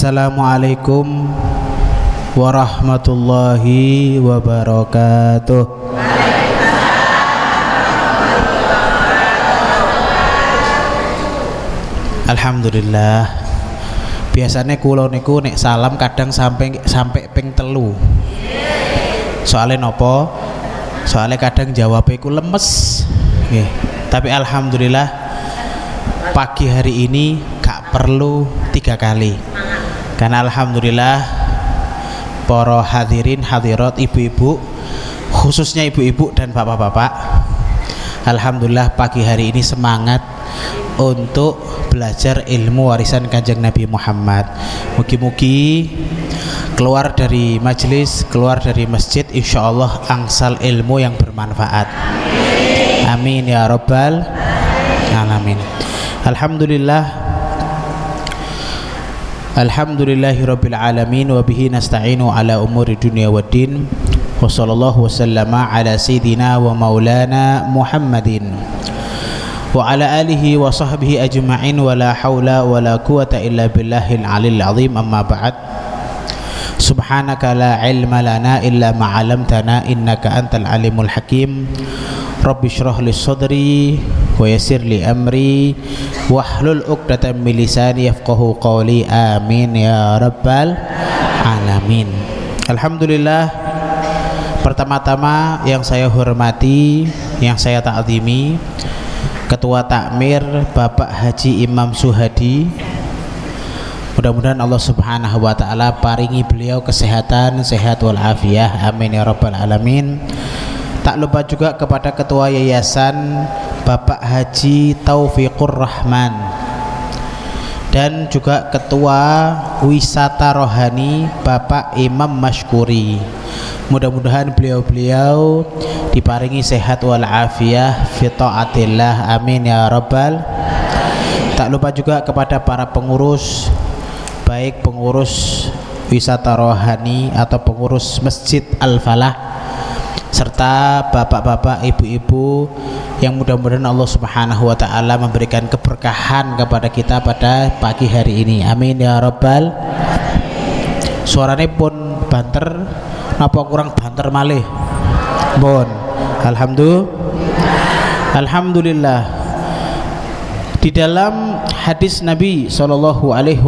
Assalamualaikum warahmatullahi wabarakatuh. Alhamdulillah. Biasanya kula niku nek salam kadang sampai ping 3. Soalnya nopo? Soalnya kadang jawabnya ku lemes. Nggih. Tapi alhamdulillah pagi hari ini gak perlu 3 kali. Karena alhamdulillah para hadirin hadirat, ibu-ibu, khususnya ibu-ibu dan bapak-bapak, alhamdulillah pagi hari ini semangat untuk belajar ilmu warisan Kanjeng Nabi Muhammad. Mugi-mugi keluar dari majelis, keluar dari masjid, insyaallah angsal ilmu yang bermanfaat. Amin ya rabbal alamin. Alhamdulillahirabbil alamin wa bihi nasta'inu ala umuri dunya waddin. Wa sallallahu wasallama ala sayyidina wa maulana Muhammadin wa ala alihi wa sahbihi ajma'in wa la hawla wa la quwata illa billahil alil azim. Amma ba'd. Subhanaka la ilma lana illa ma 'allamtana innaka antal alimul hakim. Rabbi shrah li sadri wa yassir li amri wahlul 'uqdatam min lisani yafqahu qawli. Amin ya rabbal alamin. Alhamdulillah, pertama-tama yang saya hormati, yang saya ta'zimi, Ketua Takmir Bapak Haji Imam Suhadi. Mudah-mudahan Allah Subhanahu wa taala paringi beliau kesehatan, sehat wal afiyah. Amin ya rabbal alamin. Tak lupa juga kepada Ketua Yayasan Bapak Haji Taufiqur Rahman dan juga Ketua Wisata Rohani Bapak Imam Mashkuri. Mudah-mudahan beliau-beliau diparingi sehat wal afiyah fi taatillah. Amin ya rabbal. Tak lupa juga kepada para pengurus, baik pengurus wisata rohani atau pengurus Masjid Al-Falah, serta bapak-bapak, ibu-ibu yang mudah-mudahan Allah Subhanahu wa taala memberikan keberkahan kepada kita pada pagi hari ini. Amin ya rabbal. Suaranya pun banter, napa kurang banter malih? Bon. Alhamdulillah. Di dalam hadis Nabi sallallahu alaihi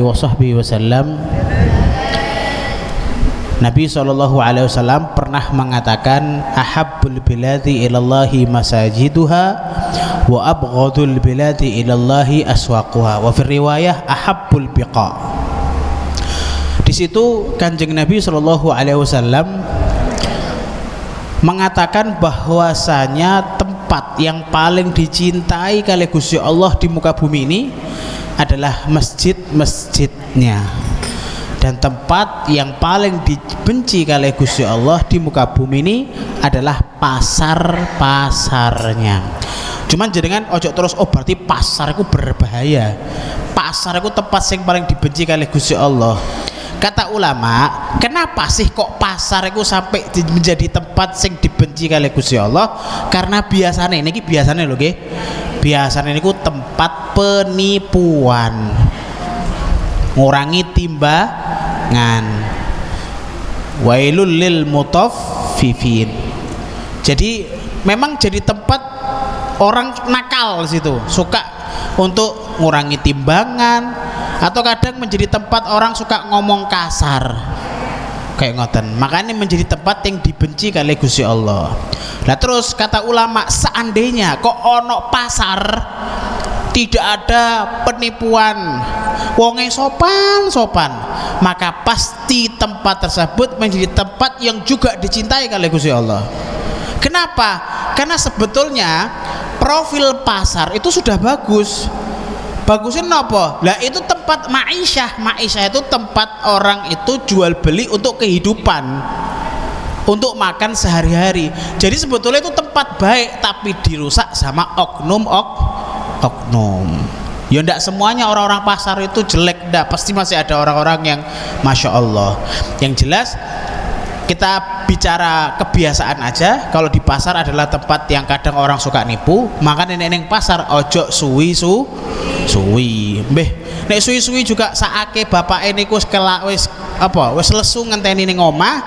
wasallam, Nabi SAW pernah mengatakan, ahabbul biladi ilallahi masajiduha wa abghadul biladi ilallahi aswaquha, wa fi riwayah ahabbul biqa. Di situ Kanjeng Nabi SAW mengatakan bahwasanya tempat yang paling dicintai kali Gusti Allah di muka bumi ini adalah masjid-masjidnya, dan tempat yang paling dibenci kali Gusti Allah di muka bumi ini adalah pasar-pasarnya. Cuman jenengan ojo terus berarti pasar itu berbahaya. Pasar itu tempat yang paling dibenci kali Gusti Allah. Kata ulama, kenapa sih kok pasar itu sampai menjadi tempat yang dibenci kali Gusti Allah? Karena biasanya ini lho nggih. Biasanya ini tempat penipuan, ngurangi timbangan. Wailul lil mutaffifin. Jadi memang jadi tempat orang nakal situ, suka untuk ngurangi timbangan, atau kadang menjadi tempat orang suka ngomong kasar kayak ngoten. Makanya menjadi tempat yang dibenci kali Gusti Allah. Nah terus kata ulama, seandainya kok ono pasar tidak ada penipuan, wonge sopan, maka pasti tempat tersebut menjadi tempat yang juga dicintai kali Gusti Allah. Kenapa? Karena sebetulnya profil pasar itu sudah bagus. Bagusnya apa? Lah itu tempat ma'isyah itu tempat orang itu jual beli untuk kehidupan, untuk makan sehari-hari. Jadi sebetulnya itu tempat baik, tapi dirusak sama oknum. Ya ndak semuanya orang-orang pasar itu jelek, ndak, pasti masih ada orang-orang yang masya Allah. Yang jelas kita bicara kebiasaan aja. Kalau di pasar adalah tempat yang kadang orang suka nipu, maka neneng pasar ojo Suwi. Mbeh, nek suwi-suwi juga sakake bapake niku wis lesu ngenteni ning omah,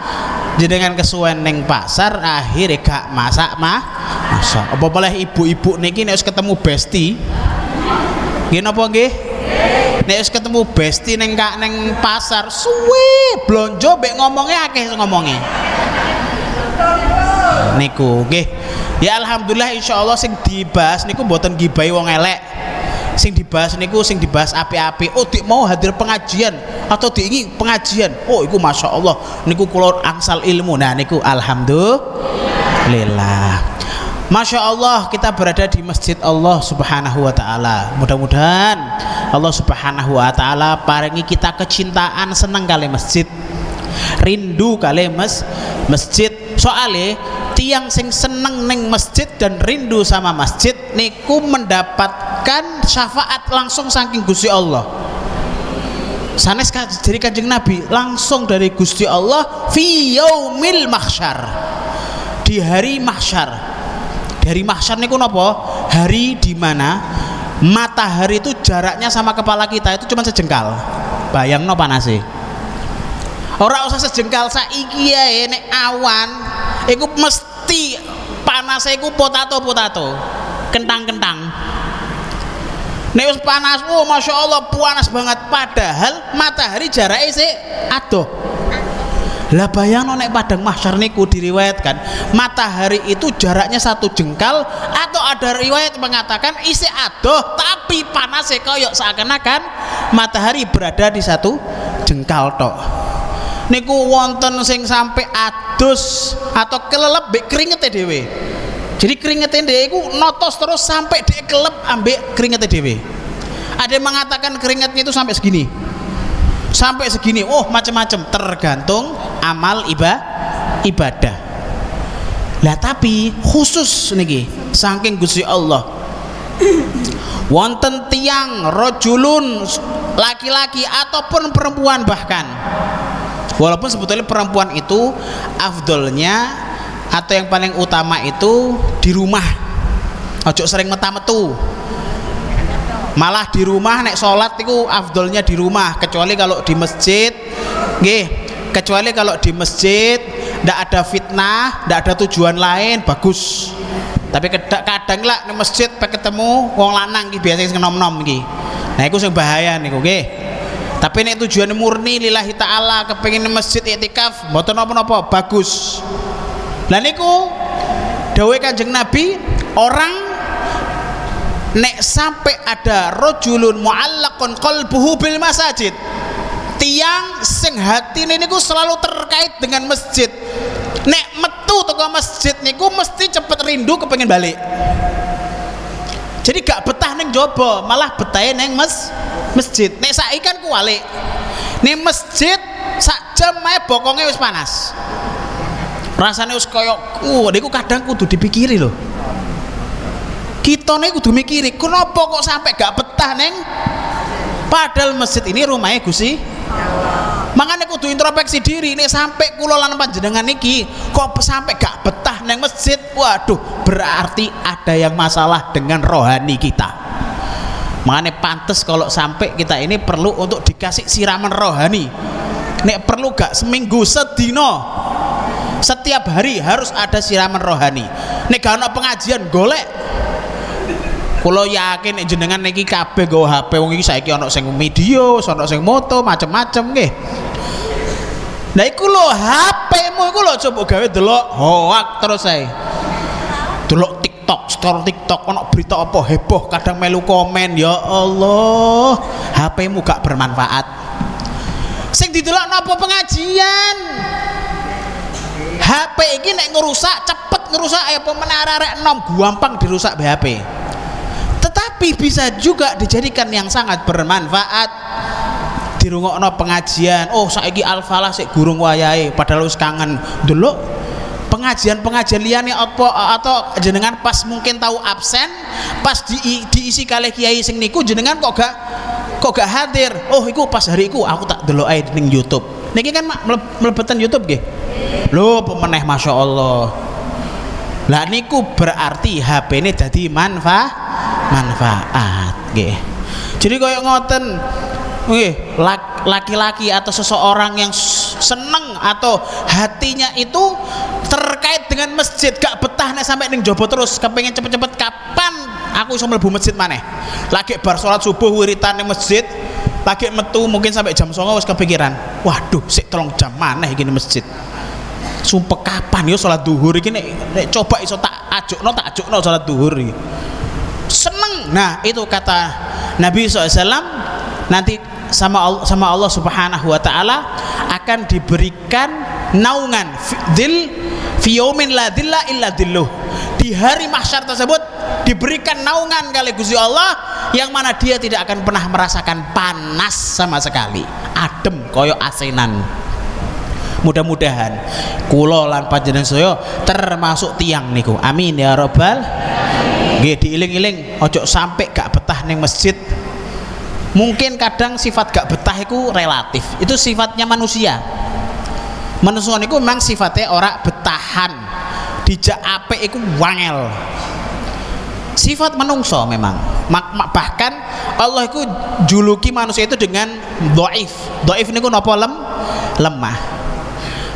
jenengan kesuwen ning pasar akhire gak masak masak. Apa boleh ibu-ibu niki nek wis ketemu besti. Nggih napa nggih? Nek wis ketemu besti ning pasar suwi blonjo mbek ngomongnya akeh ngomongnya. Niku nggih. Ya alhamdulillah insyaallah sing dibahas niku mboten gibahi wong elek. Sing dibahas niku sing dibahas api-api. Oh dik mau hadir pengajian atau diingi pengajian. Oh iku masyaallah niku kula angsal ilmu. Nah niku alhamdulillah. Masya Allah kita berada di masjid Allah subhanahu wa ta'ala. Mudah-mudahan Allah subhanahu wa ta'ala paringi kita kecintaan, seneng kali masjid, rindu kali masjid. Soalnya tiang sing seneng neng masjid dan rindu sama masjid niku mendapatkan syafaat langsung saking Gusti Allah. Sanes dari Kanjeng Nabi langsung dari Gusti Allah fi yaumil mahsyar, di hari mahsyar. Dari mahsyar niku napa? Hari di mana matahari itu jaraknya sama kepala kita itu cuma sejengkal. Bayangno panase. Ora usah sejengkal saiki ae nek awan iku mesti panase iku potato. Kentang-kentang. Nek wis panas, oh Masya Allah panas banget, padahal matahari jarake sik adoh. Lah bayangno nek padang mahsyar niku diriwayatkan matahari itu jaraknya 1 jengkal, atau ada riwayat mengatakan isi adoh tapi panasnya koyok seakan-akan matahari berada di 1 jengkal tok. Niku wonten sing sampai adus atau kelelep mbek kringete dhewe. Jadi kringete dhewe iku notos terus sampai dhek kelep ambek kringete dhewe. Ada yang mengatakan keringatnya itu sampai segini. Sampai segini, oh macam-macam tergantung amal ibadah. Lah tapi khusus niki saking Gusti Allah wonten tiang rojulun laki-laki ataupun perempuan, bahkan walaupun sebetulnya perempuan itu afdolnya atau yang paling utama itu di rumah, ojo sering metu. Malah di rumah nek sholat itu afdolnya di rumah, kecuali kalau di masjid nggih, kecuali kalau di masjid ndak ada fitnah, ndak ada tujuan lain, bagus. Tapi kadang lah di masjid ketemu wong lanang iki biasa sing nom-nom iki. Nah iku sing bahaya niku nggih. Tapi nek tujuane murni lillahi taala, kepengin masjid iktikaf mboten napa-napa, bagus. Lah niku dawuh Kanjeng Nabi, orang nek sampai ada rojulun mu'allaqun qalbuhu bil masajid, tiang sing hatine niku selalu terkait dengan masjid, nek metu teko masjid niku mesti cepet rindu kepengen balik. Jadi gak betah ning jaba, malah betahe ning masjid. Nek saiki kan kuwalik, ning masjid sak jam ae bokonge wis panas, rasane wis koyo niku kadang kudu dipikiri lho. Kita nih kudu mikiri, kenapa kok sampai gak betah neng? Padahal masjid ini rumahnya Gusti. Makanya kudu introspeksi diri, nih sampai kula lan panjenengan niki kok sampai gak betah neng masjid. Waduh, berarti ada yang masalah dengan rohani kita. Makanya pantas kalau sampai kita ini perlu untuk dikasih siraman rohani. Nek perlu gak seminggu sedino, setiap hari harus ada siraman rohani. Nek gak ada pengajian golek. Kulo yakin jenengan niki kabeh nggo HP, wong iki saiki ana sing video, ana sing moto, macem-macem nggih. Lah iku lho HP-mu iku lho coba gawe delok hoak terus ae. Delok TikTok, store TikTok ana berita apa heboh, kadang melu komen, ya Allah, HP-mu gak bermanfaat. Sing didelok napa pengajian. HP iki nek ngerusak cepet ngerusak apa menara rek enom gampang dirusak HP. Tetapi bisa juga dijadikan yang sangat bermanfaat. Dirungokno pengajian, oh saiki Al-Falah sik gurung wayahe, padahal wis kangen delok pengajian-pengajian liyane apa, atau jenengan pas mungkin tahu absen, pas diisi kalih kiai sing niku jenengan kok gak hadir. Oh iku pas hari iku aku tak delok ae ning YouTube. Niki kan mlebeten YouTube nggih. Lho pemeneh Masya Allah. Lah niku berarti HP ini dadi manfaat nggih. Jadi kayak ngoten laki-laki atau seseorang yang seneng atau hatinya itu terkait dengan masjid, gak betah nek sampai ning jowo terus, kepengen cepet-cepet kapan aku iso mlebu masjid maneh. Lagi bar salat subuh wiritan ning masjid, lagi metu mungkin sampai jam 09.00 wis kepikiran, waduh sik 3 jam maneh iki ning masjid. Sumpah kapan yo salat duhur iki nek coba iso tak ajukno salat duhur iki. Seneng. Nah, itu kata Nabi SAW, nanti sama Allah Subhanahu wa taala akan diberikan naungan fi yaumin la dhilla illa dhilluh. Di hari mahsyar tersebut diberikan naungan kali Gusti Allah yang mana dia tidak akan pernah merasakan panas sama sekali, adem koyo asinan. Mudah-mudahan kula lan panjenengan saya termasuk tiang niku, amin ya rabbal. Nggih, diiling-iling ojo sampai gak betah ning masjid. Mungkin kadang sifat gak betah itu relatif, itu sifatnya manusia. Manusia itu memang sifatnya ora betahan, dijak apik itu wangel. Sifat manungso memang. Bahkan Allah itu juluki manusia itu dengan dhaif. Dhaif niku napa? Lemah.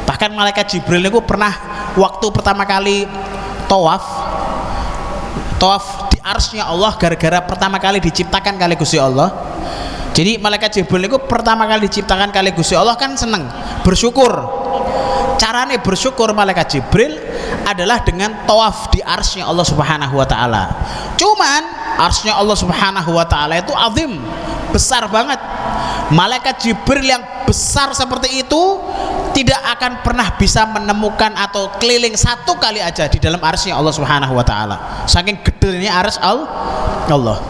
Bahkan malaikat Jibril niku pernah waktu pertama kali tawaf di arsy-Nya Allah, gara-gara pertama kali diciptakan kali Gusti Allah. Jadi malaikat Jibril itu pertama kali diciptakan kali Gusti Allah kan seneng, bersyukur. Carane bersyukur malaikat Jibril adalah dengan tawaf di arsy-Nya Allah Subhanahu wa taala. Cuman arsy-Nya Allah Subhanahu wa taala itu azim, besar banget. Malaikat Jibril yang besar seperti itu tidak akan pernah bisa menemukan atau keliling satu kali aja di dalam arsy-Nya Allah Subhanahu wa taala. Saking gedenya arsy Allah.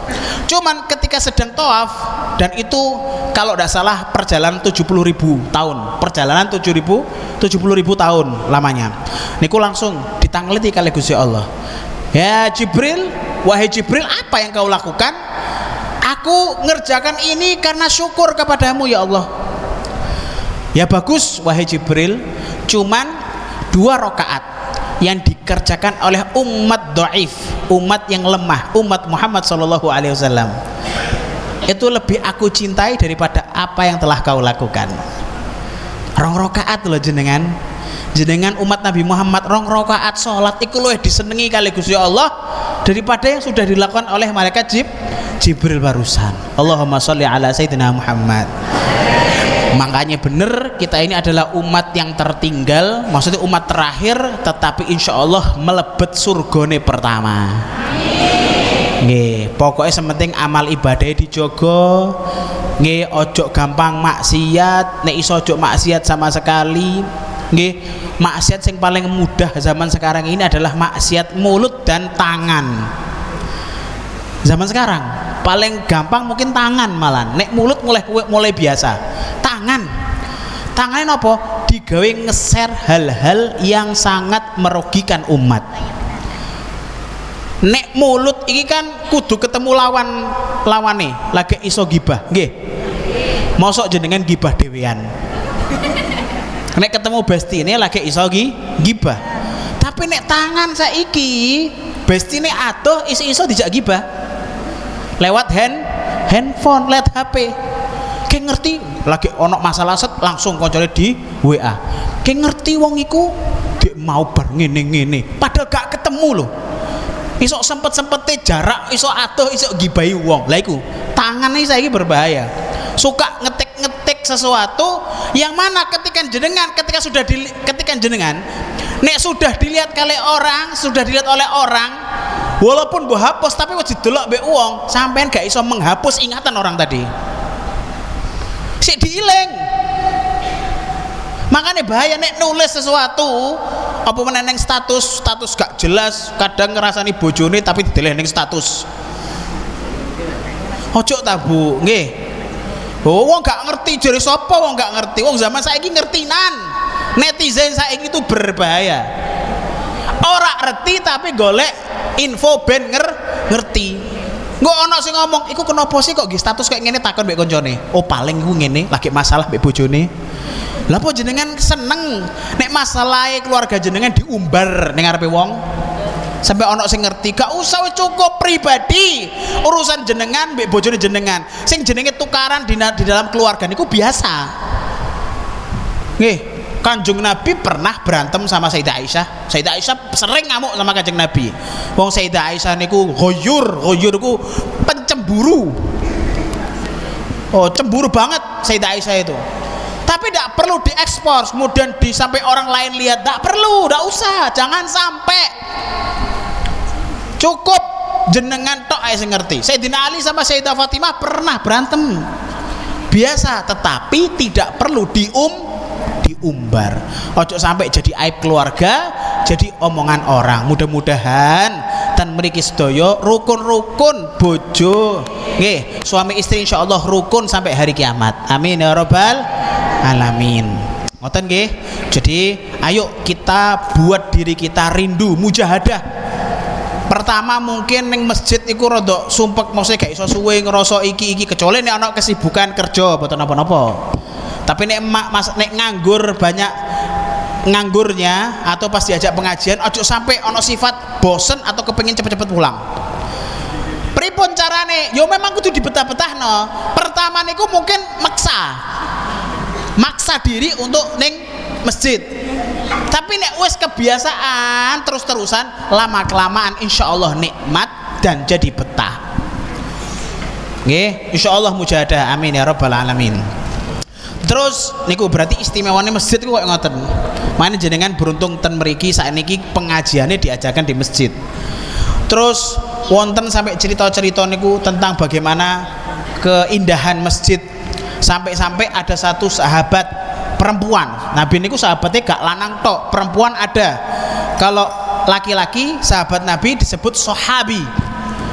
Cuman ketika sedang tawaf, dan itu kalau tidak salah perjalanan 70.000 tahun, perjalanan 70.000 tahun lamanya. Niku langsung ditangleti kali Gusti Allah. Ya Jibril, wahai Jibril, apa yang kau lakukan? Aku ngerjakan ini karena syukur kepadamu ya Allah. Ya bagus wahai Jibril, cuman 2 rakaat yang dikerjakan oleh umat dhaif, umat yang lemah, umat Muhammad SAW, itu lebih aku cintai daripada apa yang telah kau lakukan. 2 rakaat loh jenengan umat Nabi Muhammad, 2 rakaat sholat iku luwih disenengi kali Gusti Allah daripada yang sudah dilakukan oleh malaikat Jibril barusan. Allahumma sholli ala sayyidina Muhammad. Makanya bener kita ini adalah umat yang tertinggal, maksudnya umat terakhir, tetapi insya Allah melebet surgane pertama. Nggih, pokoknya sementing amal ibadahnya dijogo. Nggih, ojo gampang maksiat, nek iso ojo maksiat sama sekali. Nggih, maksiat yang paling mudah zaman sekarang ini adalah maksiat mulut dan tangan. Zaman sekarang paling gampang mungkin tangan, malah nek mulut mulai biasa. Tangannya apa? Digawe nge-share hal-hal yang sangat merugikan umat. Nek mulut ini kan kudu ketemu lawane lagi iso gibah, nggih. Mosok jenengan gibah dhewean. Nek ketemu bestine lagi iso gibah. Tapi nek tangan saiki bestine adoh iso dijak gibah. Lewat handphone, lewat HP. Kayak ngerti lagi ono masalah set langsung koncone di WA. Kayak ngerti wong iku dek mau bar ngene-ngene, padahal gak ketemu loh. Iso sempet-sempete jarak, iso adoh, iso gibahi wong. Lah iku tangan iki saiki berbahaya. Suka ngetik sesuatu yang mana ketika jenengan nek sudah dilihat oleh orang, walaupun mbok hapus tapi wis didelok mbek wong, sampean gak iso menghapus ingatan orang tadi. Sik diiling. Makanya bahaya nek nulis sesuatu apa meneh ning status gak jelas, kadang ngerasani bojone tapi dideleh ning status. Ojo ta Bu, nggih. Oh, wong gak ngerti jare sapa wong gak ngerti. Wong zaman saiki ngertinan. Netizen saiki itu berbahaya. Ora ngerti tapi golek info ben ngerti. Engko ana sing ngomong, "Iku kenapa sih kok nggih status kayak ngene?" Takon mbek koncone. "Oh, paling iku ngene, lagi masalah mbek bojone." Lah apa jenengan seneng nek masalahe keluarga jenengan diumbar ning ngarepe wong? sampai ono sing ngerti, gak usah cukup pribadi urusan jenengan mbek bojone jenengan sing jenenge tukaran di dalam keluarga niku biasa. Nggih, Kanjeng Nabi pernah berantem sama Sayyidah Aisyah. Sayyidah Aisyah sering ngamuk sama Kanjeng Nabi. Wong Sayyidah Aisyah niku ghoyur ku pencemburu. Oh, cemburu banget Sayyidah Aisyah itu. Tapi tidak perlu diekspor, kemudian sampai orang lain lihat, tidak perlu, tidak usah, jangan sampai. Cukup jenengan tok ae sing ngerti. Sayyidina Ali sama Sayyidah Fatimah pernah berantem. Biasa, tetapi tidak perlu diumbar. Ojo sampai jadi aib keluarga, jadi omongan orang. Mudah-mudahan tan mriki sedaya rukun-rukun bojo nggih, suami istri insyaallah rukun sampai hari kiamat. Amin ya rabbal alamin. Ngoten nggih. Jadi ayo kita buat diri kita rindu mujahadah. Pertama mungkin ning masjid iku rada sumpek, maksudnya gak iso suwe ngrasa iki kecuali nek ana kesibukan kerja boten napa-napa. Tapi nek nganggur banyak nganggurnya atau pas diajak pengajian ojo sampai ono sifat bosen atau kepengin cepet-cepet pulang. Pripun carane? Yo memang kudu dibetah-betahno. Pertama niku mungkin maksa diri untuk ning masjid. Tapi nek wis kebiasaan terus-terusan, lama-kelamaan insyaallah nikmat dan jadi betah. Nggih, insyaallah mujahadah. Amin ya rabbal alamin. Terus niku berarti istimewanya masjid kok ngoten. Mane jenengan beruntung ten mriki sakniki pengajiannya diajarkan di masjid. Terus wonten sampai cerita-cerita niku tentang bagaimana keindahan masjid. Sampai-sampai ada satu sahabat perempuan. Nabi niku sahabatnya gak lanang tok, perempuan ada. Kalau laki-laki sahabat Nabi disebut sahabi.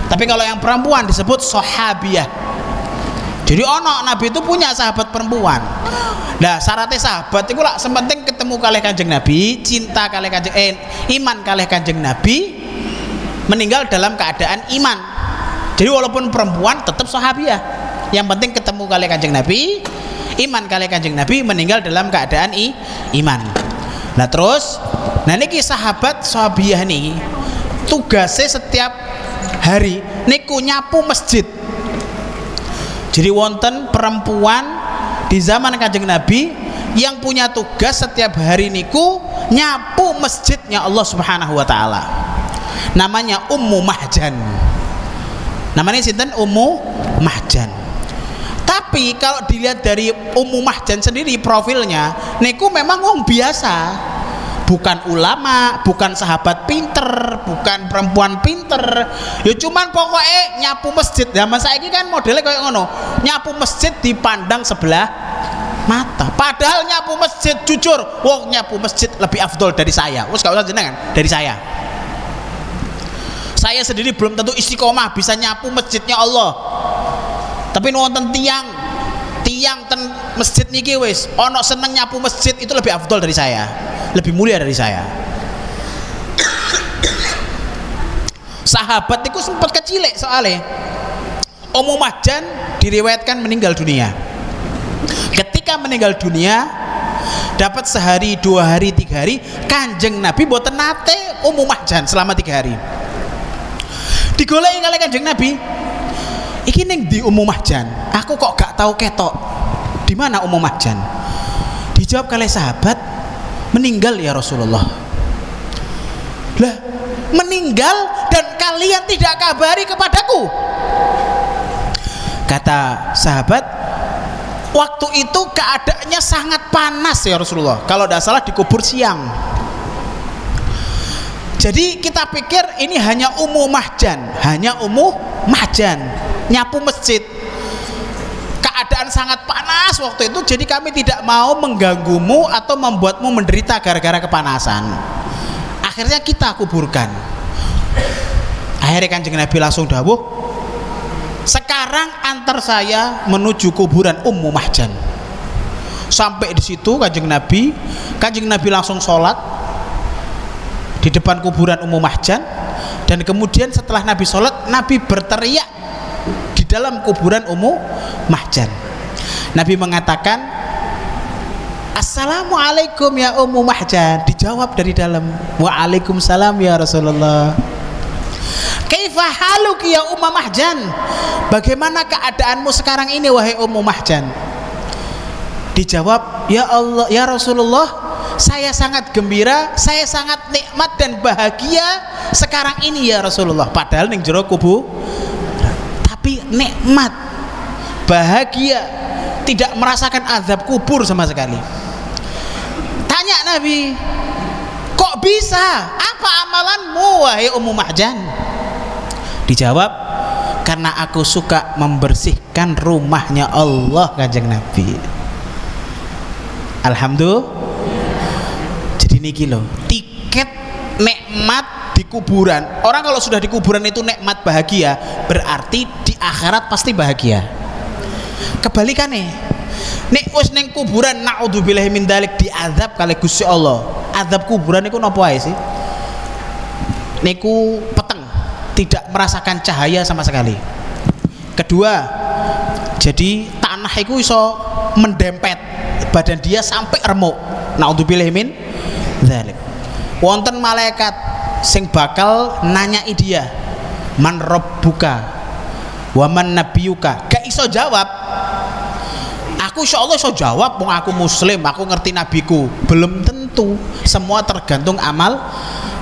Tapi kalau yang perempuan disebut sahabiyah. Jadi Nabi itu punya sahabat perempuan. Nah syaratnya sahabat itu lah sementing ketemu kalih Kanjeng Nabi, cinta kalih Kanjeng iman kalih Kanjeng Nabi, meninggal dalam keadaan iman. Jadi walaupun perempuan tetap sahabiah. Yang penting ketemu kalih Kanjeng Nabi, iman kalih Kanjeng Nabi, meninggal dalam keadaan iman. Nah terus, niki sahabat sahabiah nih tugasnya setiap hari niku nyapu masjid. Jadi wonten perempuan di zaman Kanjeng Nabi yang punya tugas setiap hari niku nyapu masjidnya Allah Subhanahu wa taala. Namanya Ummu Mahjan. Namanya sinten? Ummu Mahjan. Tapi kalau dilihat dari Ummu Mahjan sendiri profilnya niku memang wong biasa. Bukan ulama, bukan sahabat pinter, bukan perempuan pinter. Ya cuman pokoknya nyapu masjid. Zaman saiki kan modelnya kayak ngono. Nyapu masjid dipandang sebelah mata. Padahal nyapu masjid jujur, wong nyapu masjid lebih afdol dari saya. Wes gak usah jenengan, dari saya. Saya sendiri belum tentu istiqomah bisa nyapu masjidnya Allah. Tapi wonten tiang ten masjid niki wis ono seneng nyapu masjid itu lebih afdol dari saya. Lebih mulia dari saya. Sahabat itu sempat kecilek soalnya Ummu Mahjan diriwayatkan meninggal dunia. Ketika meninggal dunia dapat sehari, 2 hari, 3 hari Kanjeng Nabi boten nate Ummu Mahjan selama 3 hari. Digoleki kali Kanjeng Nabi, iki ning di Ummu Mahjan, aku kok gak tahu ketok. Di mana Ummu Mahjan? Dijawab kali sahabat, meninggal ya Rasulullah. Lah, meninggal dan kalian tidak kabari kepadaku. Kata sahabat, waktu itu keadaannya sangat panas ya Rasulullah. Kalau tidak salah dikubur siang. Jadi kita pikir ini hanya Ummu Mahjan, nyapu masjid. Keadaan sangat panas waktu itu, jadi kami tidak mau mengganggumu atau membuatmu menderita gara-gara kepanasan. Akhirnya kita kuburkan. Akhirnya Kanjeng Nabi langsung dawuh, sekarang antar saya menuju kuburan Ummu Mahjan. Sampai di situ Kanjeng Nabi langsung sholat di depan kuburan Ummu Mahjan, dan kemudian setelah Nabi sholat, Nabi berteriak di dalam kuburan Ummu Mahjan. Nabi mengatakan, Assalamualaikum ya Ummu Mahjan. Dijawab dari dalam, Waalaikumsalam ya Rasulullah. Kaifa haluki ya Ummu Mahjan? Bagaimana keadaanmu sekarang ini wahai Ummu Mahjan? Dijawab, ya Allah, ya Rasulullah, saya sangat gembira, saya sangat nikmat dan bahagia sekarang ini ya Rasulullah. Padahal ning jero kubur, tapi nikmat, bahagia, tidak merasakan azab kubur sama sekali. Tanya Nabi, kok bisa? Apa amalanmu wahai Ummu Mahjan? Dijawab, karena aku suka membersihkan rumahnya Allah, Kanjeng Nabi. Alhamdulillah. Jadi niki loh, tiket nikmat di kuburan. Orang kalau sudah di kuburan itu nikmat bahagia, berarti di akhirat pasti bahagia. Kebalikannya, nek wis ning kuburan naudzubillahi min dzalik diazab kali Gusti Allah. Azab kuburan niku napa ae sih? Niku peteng, tidak merasakan cahaya sama sekali. Kedua, jadi tanah itu iso mendempet badan dia sampai remuk. Naudzubillahi min dzalik. Wonten malaikat sing bakal nanyai dia, man rabbuka wa man nabiyuka. Gak iso jawab. Aku insyaallah iso jawab, wong aku muslim, aku ngerti nabiku. Belum tentu. Semua tergantung amal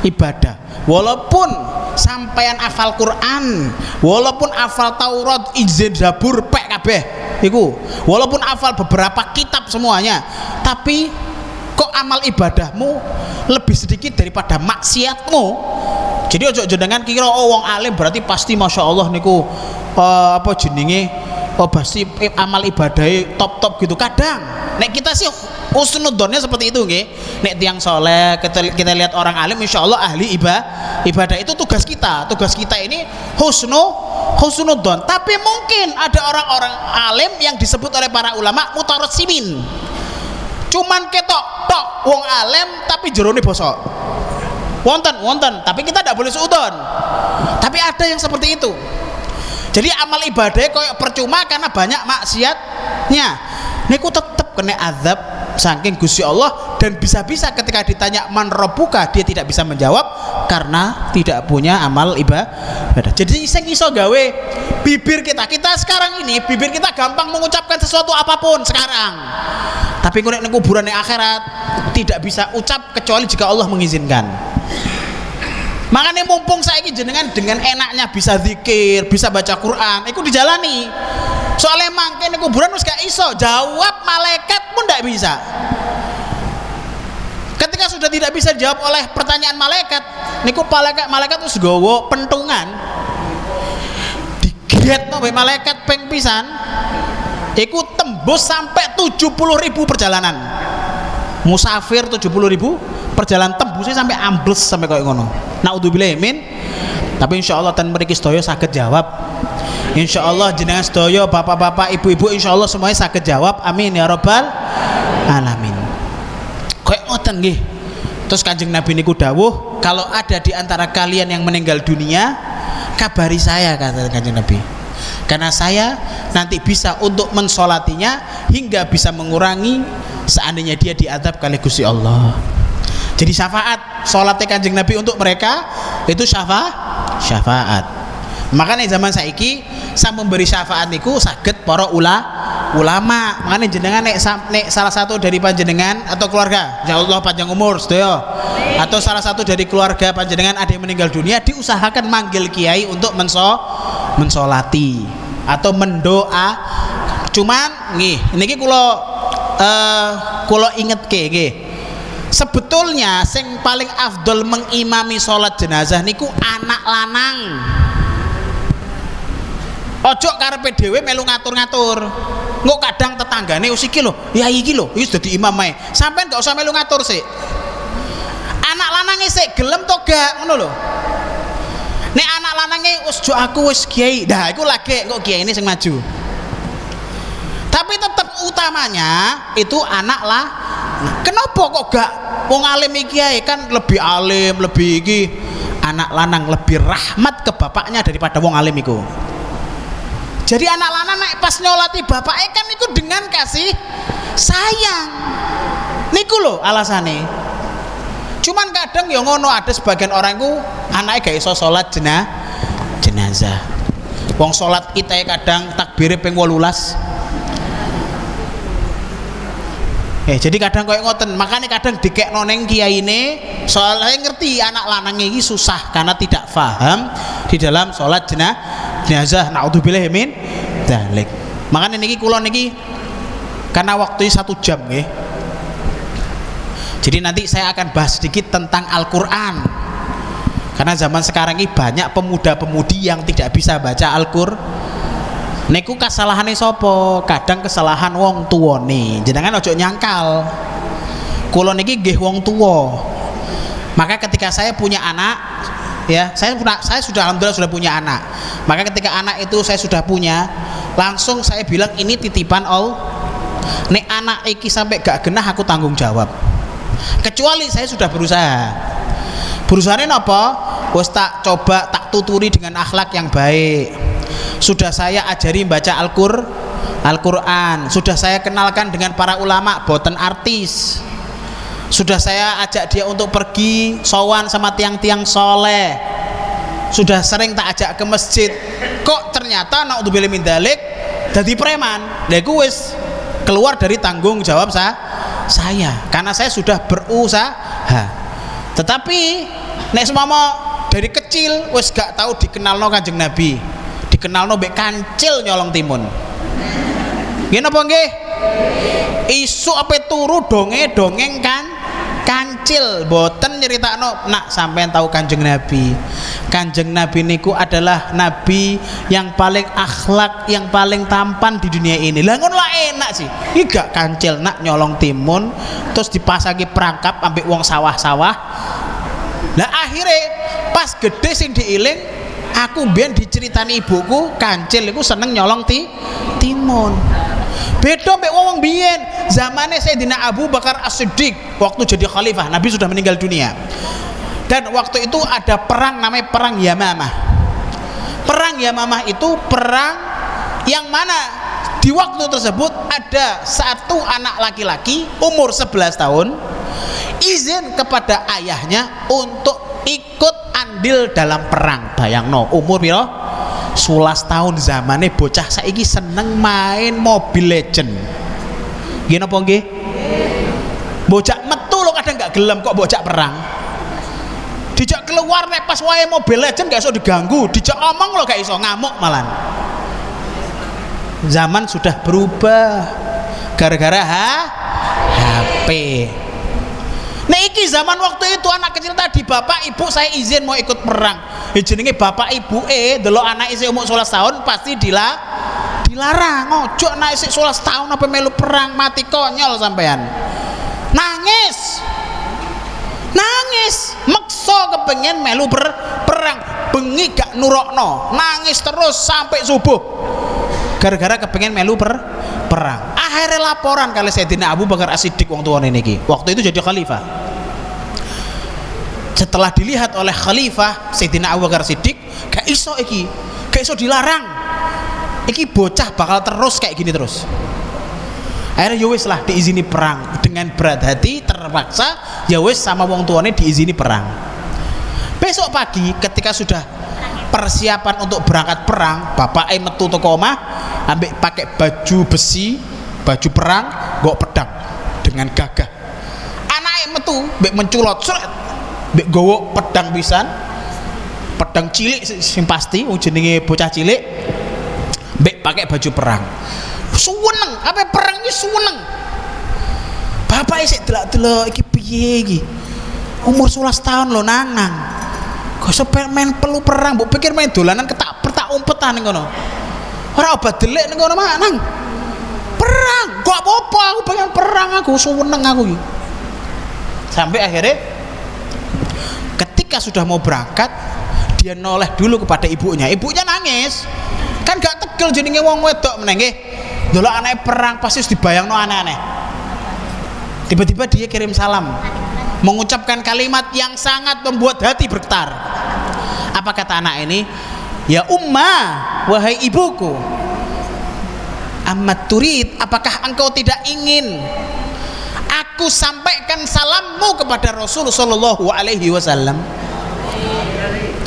ibadah. Walaupun sampean hafal Quran, walaupun hafal Taurat, Injil, Zabur, pek kabeh iku, walaupun hafal beberapa kitab semuanya, tapi kok amal ibadahmu lebih sedikit daripada maksiatmu. Jadi ojo jenengan kira oh wong alim berarti pasti masya Allah niku apa jenenge pasti amal ibadahnya top gitu. Kadang nek kita sih husnudzonnya seperti itu nggih. Nek tiang soleh kita lihat orang alim insya Allah ahli ibadah, itu tugas kita. Tugas kita ini husnudzon. Tapi mungkin ada orang-orang alim yang disebut oleh para ulama mutarassimin. Cuman ketok tok wong alim tapi jerone bosok. Wonten, tapi kita tidak boleh suudzon. Tapi ada yang seperti itu. Jadi amal ibadahnya koyo percuma karena banyak maksiatnya. Niku tetap kena azab saking Gusti Allah, dan bisa-bisa ketika ditanya man rabbuka dia tidak bisa menjawab karena tidak punya amal ibadah. Jadi sing iso gawe bibir kita sekarang ini, bibir kita gampang mengucapkan sesuatu apapun sekarang. Tapi nek ning kuburan ning akhirat tidak bisa ucap kecuali jika Allah mengizinkan. Makanya mumpung saiki jenengan dengan enaknya bisa zikir, bisa baca Quran, itu dijalani. Soalnya mangke ning kuburan wis gak iso jawab, malaikat pun ndak bisa. Ketika sudah tidak bisa dijawab oleh pertanyaan malaikat, niku malaikat wis nggawa pentungan. Digiretno mbek malaikat ping pisan, iku tembus sampai 70.000 perjalanan. Musafir 70.000 perjalanan tembusnya sampai ambles sampai kayak ngono. Naudzubillahi min. Tapi insyaallah ten mriki sedaya saged jawab. Insyaallah jenengan sedaya bapak-bapak, ibu-ibu insyaallah semuanya saged jawab. Amin ya rabbal alamin. Kayak ngoten nggih. Terus Kanjeng Nabi niku dawuh, kalau ada di antara kalian yang meninggal dunia, kabari saya, kata Kanjeng Nabi. Karena saya nanti bisa untuk mensolatinya hingga bisa mengurangi seandainya dia diazab kali Gusti Allah. Jadi syafaat sholatnya Kanjeng Nabi untuk mereka itu syafaat. Makanya zaman saiki sang memberi syafaat niku saged para ulama. Makanya jenengan nek salah satu dari panjenengan atau keluarga, ya Allah panjang umur sedaya, atau salah satu dari keluarga panjenengan ada yang meninggal dunia, diusahakan manggil kiai untuk mensolati atau mendoa. Cuman nggih niki kula ingetke nggih. Sebetulnya sing paling afdol mengimami sholat jenazah niku anak lanang. Ojo karepe dhewe melu ngatur-ngatur. Engko kadang tetanggane wis iki lho, ya iki lho, wis dadi imam ae. Sampeyan gak usah melu ngatur sik. Anak lanange sik gelem to gak ngono lho. Nek anak lanange wis jo aku wis kiai, dah iku lagi kok kiai ini sing maju. Tapi tetap utamanya itu anak lah. Kenapa kok gak wong alim iki ae, kan lebih alim, lebih iki anak lanang lebih rahmat ke bapaknya daripada wong alim iku. Jadi anak lanang naik pas nyolati bapaknya kan iku dengan kasih sayang. Niku lho alasane. Cuman kadang ya ngono, ada sebagian orang iku anaknya gak iso salat jenazah. Wong salat kita kadang takbire ping 18. Jadi kadang koyo ngoten, makanya kadang dikekno ning kiyaine, soalnya ngerti anak lanang iki susah karena tidak paham di dalam salat jenazah. Naudzubillah min dzalik. Makanya niki kula niki karena waktunya 1 jam nggih. Jadi nanti saya akan bahas sedikit tentang Al-Qur'an. Karena zaman sekarang ini banyak pemuda-pemudi yang tidak bisa baca Al-Qur'an. Niku kesalahane sapa? Kadang kesalahan wong tuwane. Jenengan ojo nyangkal. Kula niki nggih wong tuwa. Maka ketika saya punya anak, ya, saya sudah alhamdulillah sudah punya anak. Maka ketika anak itu saya sudah punya, langsung saya bilang ini titipan Allah. Nek anak iki sampai gak genah aku tanggung jawab. Kecuali saya sudah berusaha. Berusahane napa? Wis tak coba tak tuturi dengan akhlak yang baik. Sudah saya ajari baca Al-Quran, sudah saya kenalkan dengan para ulama boten artis, sudah saya ajak dia untuk pergi sowan sama tiang-tiang soleh, sudah sering tak ajak ke masjid. Kok ternyata naudzubillah min dzalik dadi preman. Lha iku wis keluar dari tanggung jawab saya karena saya sudah berusaha. Tetapi nek semama dari kecil wis gak tahu dikenalno Kanjeng Nabi, dikenalno mbek kancil nyolong timun. Nggih napa nggih? Isuk ape turu dongeng kan kancil, boten nyeritakno nak sampean tahu Kanjeng Nabi. Kanjeng Nabi niku adalah nabi yang paling akhlak, yang paling tampan di dunia ini. Lah ngono lah enak sih. Iki gak kancil nak nyolong timun terus dipasangi perangkap ambek wong sawah-sawah. Lah akhirnya pas gede sing diiling, aku biyen diceritani ibuku kancil iku seneng nyolong timun. Beda mbek wong biyen, zamane Sayyidina Abu Bakar As-Siddiq waktu jadi khalifah, Nabi sudah meninggal dunia. Dan waktu itu ada perang namanya perang Yamamah. Perang Yamamah itu perang yang mana di waktu tersebut ada satu anak laki-laki umur 11 tahun izin kepada ayahnya untuk ikut andil dalam perang. Bayangno umur piro? 11 tahun, zamane bocah saiki seneng main Mobile Legend. Nggih napa nggih? Bocah metu lo kadang gak gelem kok bocah perang. Dijak keluar nek pas wae Mobile Legend gak iso diganggu, dijak omong lo gak iso, ngamuk malan. Zaman sudah berubah gara-gara HP. Nah iki zaman waktu itu anak kecil tadi, bapak ibu saya izin mau ikut perang. Jenenge bapak ibu delok anak isih umur 11 tahun pasti dilarang. Ojo anak isih 11 tahun apa melu perang, mati konyol sampean. Nangis makso kepengen melu perang, bengi gak nurokno, nangis terus sampai subuh gara-gara kepengen melu perang. Akhirnya laporan kali Sayyidina Abu Bakar As-Siddiq wong tuane niki. Waktu itu jadi khalifah. Setelah dilihat oleh khalifah Sayyidina Abu Bakar As-Siddiq, gak iso dilarang. Iki bocah bakal terus kayak gini terus. Akhirnya ya wis lah diizini perang dengan berat hati, terpaksa ya wis sama wong tuane diizini perang. Besok pagi ketika sudah persiapan untuk berangkat perang, bapak metu teko omah ambek pakai baju besi, baju perang, nggo pedang dengan gagah. Anake metu mbek menculot sret, mbek gowo pedang pisan, pedang cilik sing pasti wong jenenge bocah cilik, mbek pakai baju perang. Suweneng, apa perang iki suweneng. Bapak isih delok-delok iki piye iki? Umur 11 tahun lho nang. Kok sampe main perlu perang, mbok pikir main dolanan ketak umpetan ning kono. Ora obat delik ning kono nang. Perang, kok apa-apa aku pengen perang, aku suweneng aku iki. Sampai akhirnya ketika sudah mau berangkat, dia noleh dulu kepada ibunya. Ibunya nangis. Kan gak tegel jenenge wong wedok meneh nggih. Delok anake perang pasti dibayangno aneh-aneh. Tiba-tiba dia kirim salam, mengucapkan kalimat yang sangat membuat hati bergetar. Apa kata anak ini? Ya ummah, wahai ibuku, amat turid, apakah engkau tidak ingin aku sampaikan salammu kepada Rasul sallallahu alaihi wasallam?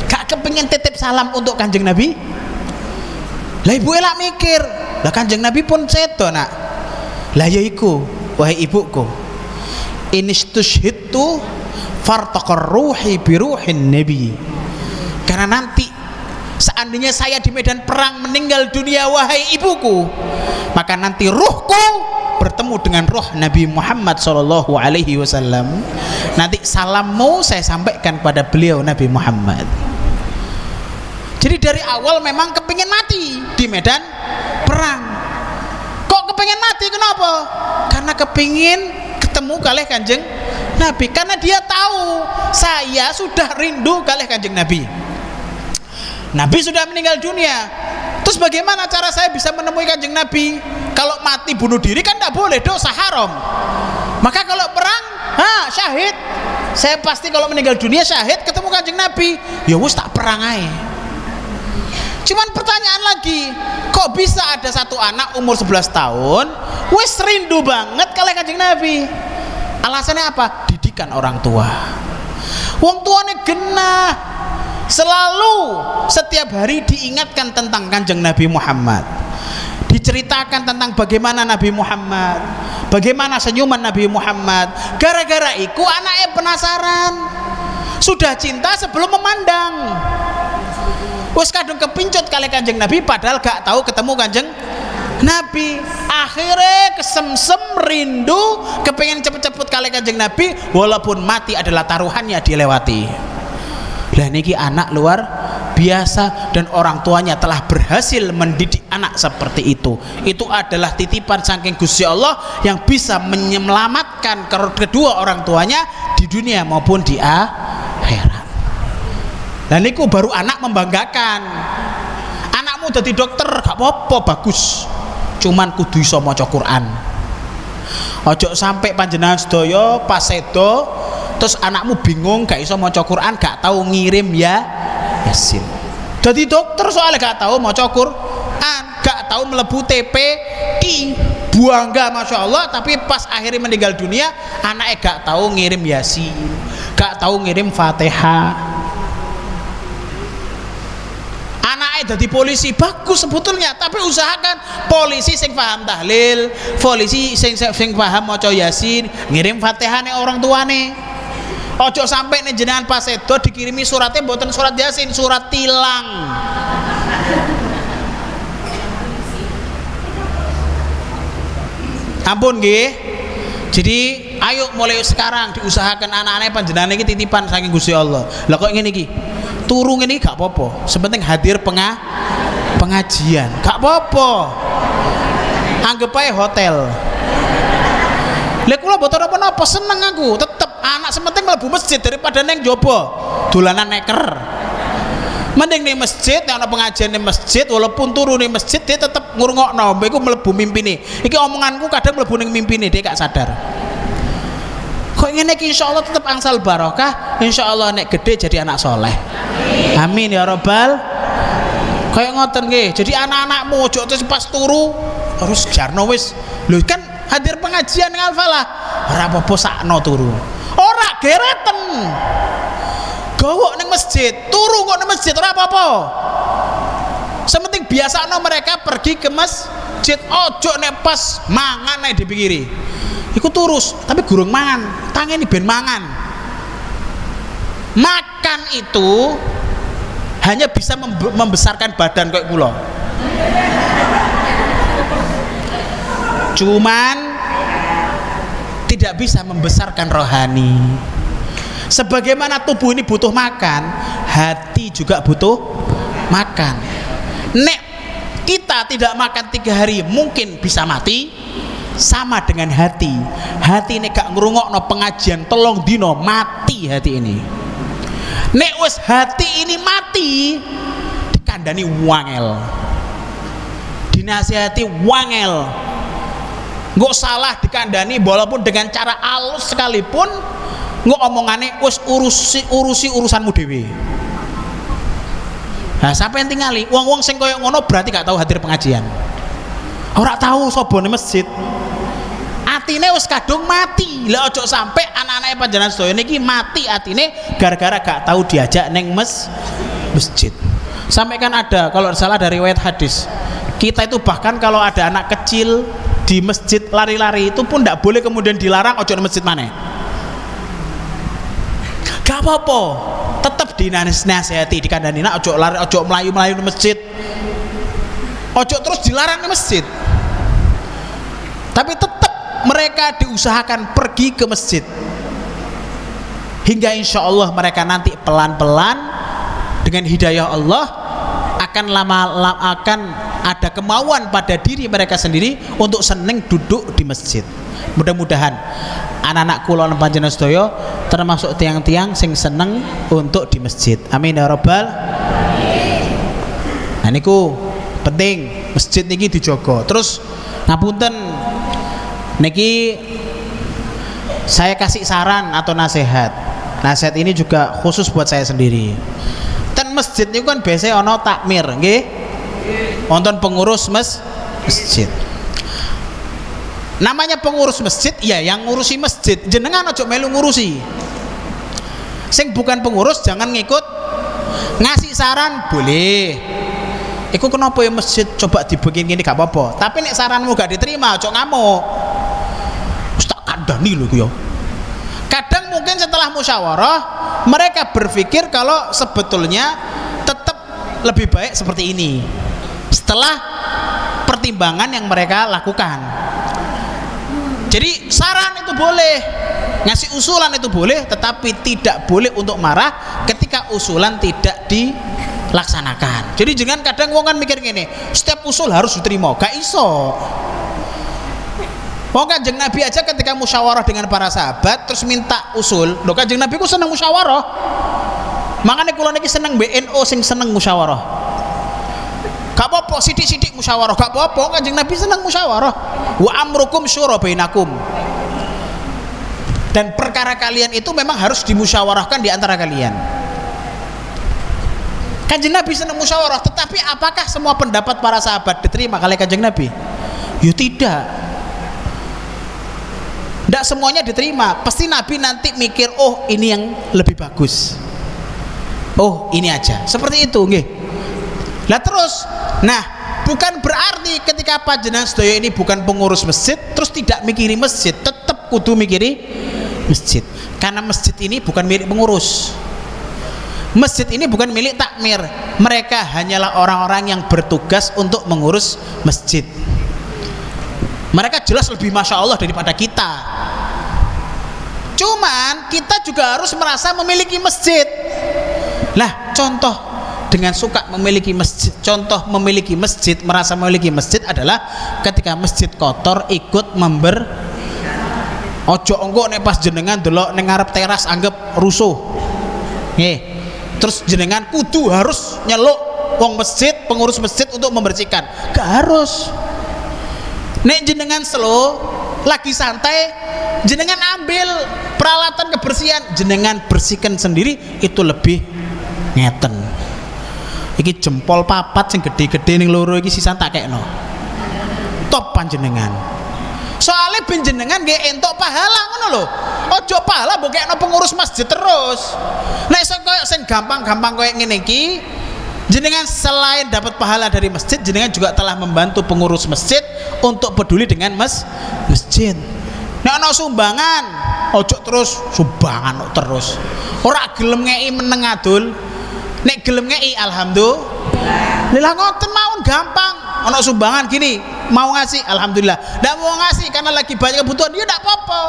Gak kepingin titip salam untuk Kanjeng Nabi. Lah ibu elak mikir, lah Kanjeng Nabi pun sedo nak. Lah ya iku, wahai ibuku, inistushhidtu fartaqar ruhi biruhin nabi. Karena nanti seandainya saya di medan perang meninggal dunia wahai ibuku, maka nanti ruhku bertemu dengan roh Nabi Muhammad sallallahu alaihi wasallam. Nanti salammu saya sampaikan pada beliau Nabi Muhammad. Jadi dari awal memang kepingin mati di medan perang. Kok kepingin mati? Kenapa? Karena kepingin ketemu kalih Kanjeng Nabi. Karena dia tahu saya sudah rindu kalih Kanjeng Nabi. Nabi sudah meninggal dunia. Terus bagaimana cara saya bisa menemui Kanjeng Nabi? Kalau mati bunuh diri kan tidak boleh, dosa haram. Maka kalau perang, syahid. Saya pasti kalau meninggal dunia syahid ketemu Kanjeng Nabi. Ya wis tak perang aja. Cuman pertanyaan lagi, kok bisa ada satu anak umur 11 tahun wis rindu banget kalih Kanjeng Nabi? Alasannya apa? Didikan orang tua. Wong tuane genah, selalu setiap hari diingatkan tentang Kanjeng Nabi Muhammad, diceritakan tentang bagaimana Nabi Muhammad, bagaimana senyuman Nabi Muhammad. Gara-gara iku anaknya penasaran, sudah cinta sebelum memandang. Wes kadung kepincut kali Kanjeng Nabi padahal gak tahu ketemu Kanjeng Nabi. Akhirnya kesemsem rindu, kepengen cepet-cepet kali Kanjeng Nabi, walaupun mati adalah taruhannya dilewati. Lah niki anak luar biasa, dan orang tuanya telah berhasil mendidik anak seperti itu. Itu adalah titipan saking Gusti Allah yang bisa menyelamatkan kedua orang tuanya di dunia maupun di akhirat. Dan niku baru anak membanggakan. Anakmu jadi dokter gak apa-apa, bagus, cuman kudu iso maca Quran. Ojo sampai panjenengan sedaya pas sedo terus anakmu bingung gak iso maca Quran, gak tahu ngirim Yasin. Jadi dokter soalnya gak tahu maca Quran, gak tahu melebu TPI, buangga masya Allah. Tapi pas akhirnya meninggal dunia, anaknya gak tahu ngirim Yasin, gak tahu ngirim Fatihah. Anaknya jadi polisi, bagus sebetulnya, tapi usahakan polisi sing paham tahlil, polisi sing paham maca Yasin, ngirim Fatihah nih orang tuane. Ojo sampai nih jenengan pas sedo dikirimi suratnya mboten surat Yasin, surat tilang. Ampun nggih. Jadi ayo mulai sekarang diusahakan anak-anak panjenengan iki titipan saking Gusti Allah. Lah kok ngene iki? Turu ngene gak apa-apa. Sepenting hadir pengajian. Gak apa-apa. Anggap aja hotel. Lha kula mboten apa-apa, seneng aku. Tetep anak sementing mlebu masjid daripada neng jobo dolanan neker. Mending ning masjid, ana pengajian ning masjid, walaupun turu ning masjid dia tetep ngrungokno, mbek iku mlebu mimpine. Iki omonganku kadang mlebu ning mimpine dia gak sadar. Kok ngene iki insyaallah tetep angsal barokah, insyaallah nek gede jadi anak soleh. Amin ya rabbal. Kayak ngoten nggih. Jadi anak-anakmu ojo terus pas turu harus jarno wis. Lho kan hadir pengajian ning Al-Falah. Ora apa-apa sakno turu. Ora gereten. Gawok ning masjid, turu kok ning masjid ora apa-apa. Sementing biasano mereka pergi ke masjid, ojo nek pas mangan nek dipikiri. Iku turus, tapi gurung mangan, tangeni ben mangan. Makan itu hanya bisa membesarkan badan kayak kula. Cuman tidak bisa membesarkan rohani. Sebagaimana tubuh ini butuh makan, hati juga butuh makan. Nek kita tidak makan 3 hari mungkin bisa mati. Sama dengan hati. Hati ini gak ngrungokno pengajian 3 dino, mati hati ini. Nek wis hati ini mati, dikandani wangel, dinasihati wangel. Nggak salah dikandani walaupun dengan cara halus sekalipun, nggak omongane wis urusi urusanmu dewe. Nah, sampai yang tingali wong-wong sing koyo ngono berarti gak tahu hadir pengajian. Ora tahu sapa ning masjid. Atine wis kadung mati. Lah ojo sampai anak-anake panjenengan sedaya niki mati atine gara-gara gak tahu diajak ning masjid. masjid. Sampai kan ada, kalau salah dari riwayat hadis, kita itu bahkan kalau ada anak kecil di masjid lari-lari itu pun tidak boleh kemudian dilarang ojo di masjid mana. Gak apa-apa, tetap dinasihati, dikandani, nak ojo lari, ojo melayu-melayu di masjid, ojo terus dilarang di masjid. Tapi tetap mereka diusahakan pergi ke masjid, hingga insya Allah mereka nanti pelan-pelan dengan hidayah Allah akan akan ada kemauan pada diri mereka sendiri untuk seneng duduk di masjid. Mudah-mudahan anak-anak kula lan panjenengan sedaya termasuk tiang-tiang sing seneng untuk di masjid. Amin ya rabbal. Nah niku penting, masjid niki dijogo. Terus ngapunten niki saya kasih saran atau nasihat. Nasihat ini juga khusus buat saya sendiri. Ten masjid niku kan biasanya ono takmir, nggih? Wonten pengurus masjid. Namanya pengurus masjid ya yang ngurusi masjid. Jenengan aja melu ngurusi. Sing bukan pengurus jangan ngikut ngasih saran boleh. Iku kenapa ya masjid coba dibikin gini gak apa-apa. Tapi nek saranmu gak diterima aja ngamuk. Wis tak kandhani lho ya. Kadang mungkin setelah musyawarah mereka berpikir kalau sebetulnya tetap lebih baik seperti ini. Setelah pertimbangan yang mereka lakukan. Jadi saran itu boleh, ngasih usulan itu boleh, tetapi tidak boleh untuk marah ketika usulan tidak dilaksanakan. Jadi jangan kadang wong kan mikir gini, setiap usul harus diterima, gak iso. Wong Kanjeng Nabi aja ketika musyawarah dengan para sahabat terus minta usul, lho Kanjeng Nabi ku seneng musyawarah. Makanya kula niki seneng BNO sing seneng musyawarah. Gak apa-apa sidik-sidik musyawarah, gak apa-apa, Kanjeng Nabi seneng musyawarah. Wa amrukum syura bainakum. Dan perkara kalian itu memang harus dimusyawarahkan di antara kalian. Kanjeng Nabi seneng musyawarah, tetapi apakah semua pendapat para sahabat diterima oleh Kanjeng Nabi? Ya tidak. Tidak semuanya diterima. Pasti Nabi nanti mikir, oh ini yang lebih bagus. Oh ini aja. Seperti itu, nggih. Lah terus, nah bukan berarti ketika panjenengan sedaya ini bukan pengurus masjid terus tidak mikiri masjid, tetap kudu mikiri masjid. Karena masjid ini bukan milik pengurus. Masjid ini bukan milik takmir. Mereka hanyalah orang-orang yang bertugas untuk mengurus masjid. Mereka jelas lebih masya Allah daripada kita. Cuman kita juga harus merasa memiliki masjid. Lah contoh dengan suka memiliki masjid, contoh memiliki masjid, merasa memiliki masjid adalah ketika masjid kotor ikut ojo engko nek pas jenengan delok ning ngarep teras anggap rusuh. Nggih. Terus jenengan kudu harus nyeluk wong masjid, pengurus masjid untuk membersihkan. Gak harus. Nek jenengan slow, lagi santai, jenengan ambil peralatan kebersihan, jenengan bersihkan sendiri, itu lebih ngeten. Iki jempol papat sing gede-gede ning loro iki sisan tak kekno. Top panjenengan. Soale panjenengan nggih entuk pahala ngono lho. Ojo pahala mbok kekno pengurus masjid terus. Nek koyo sing gampang-gampang koyo ngene iki, jenengan selain dapat pahala dari masjid, jenengan juga telah membantu pengurus masjid untuk peduli dengan masjid. Nek ana sumbangan, ojo terus sumbangan terus. Ora gelem ngeki meneng adul. Nek gelem ngeki alhamdulillah. Lha ngoten mawon gampang. Ana sumbangan gini, mau ngasih alhamdulillah. Ndak mau ngasih karena lagi banyak kebutuhan, ya ndak apa-apa.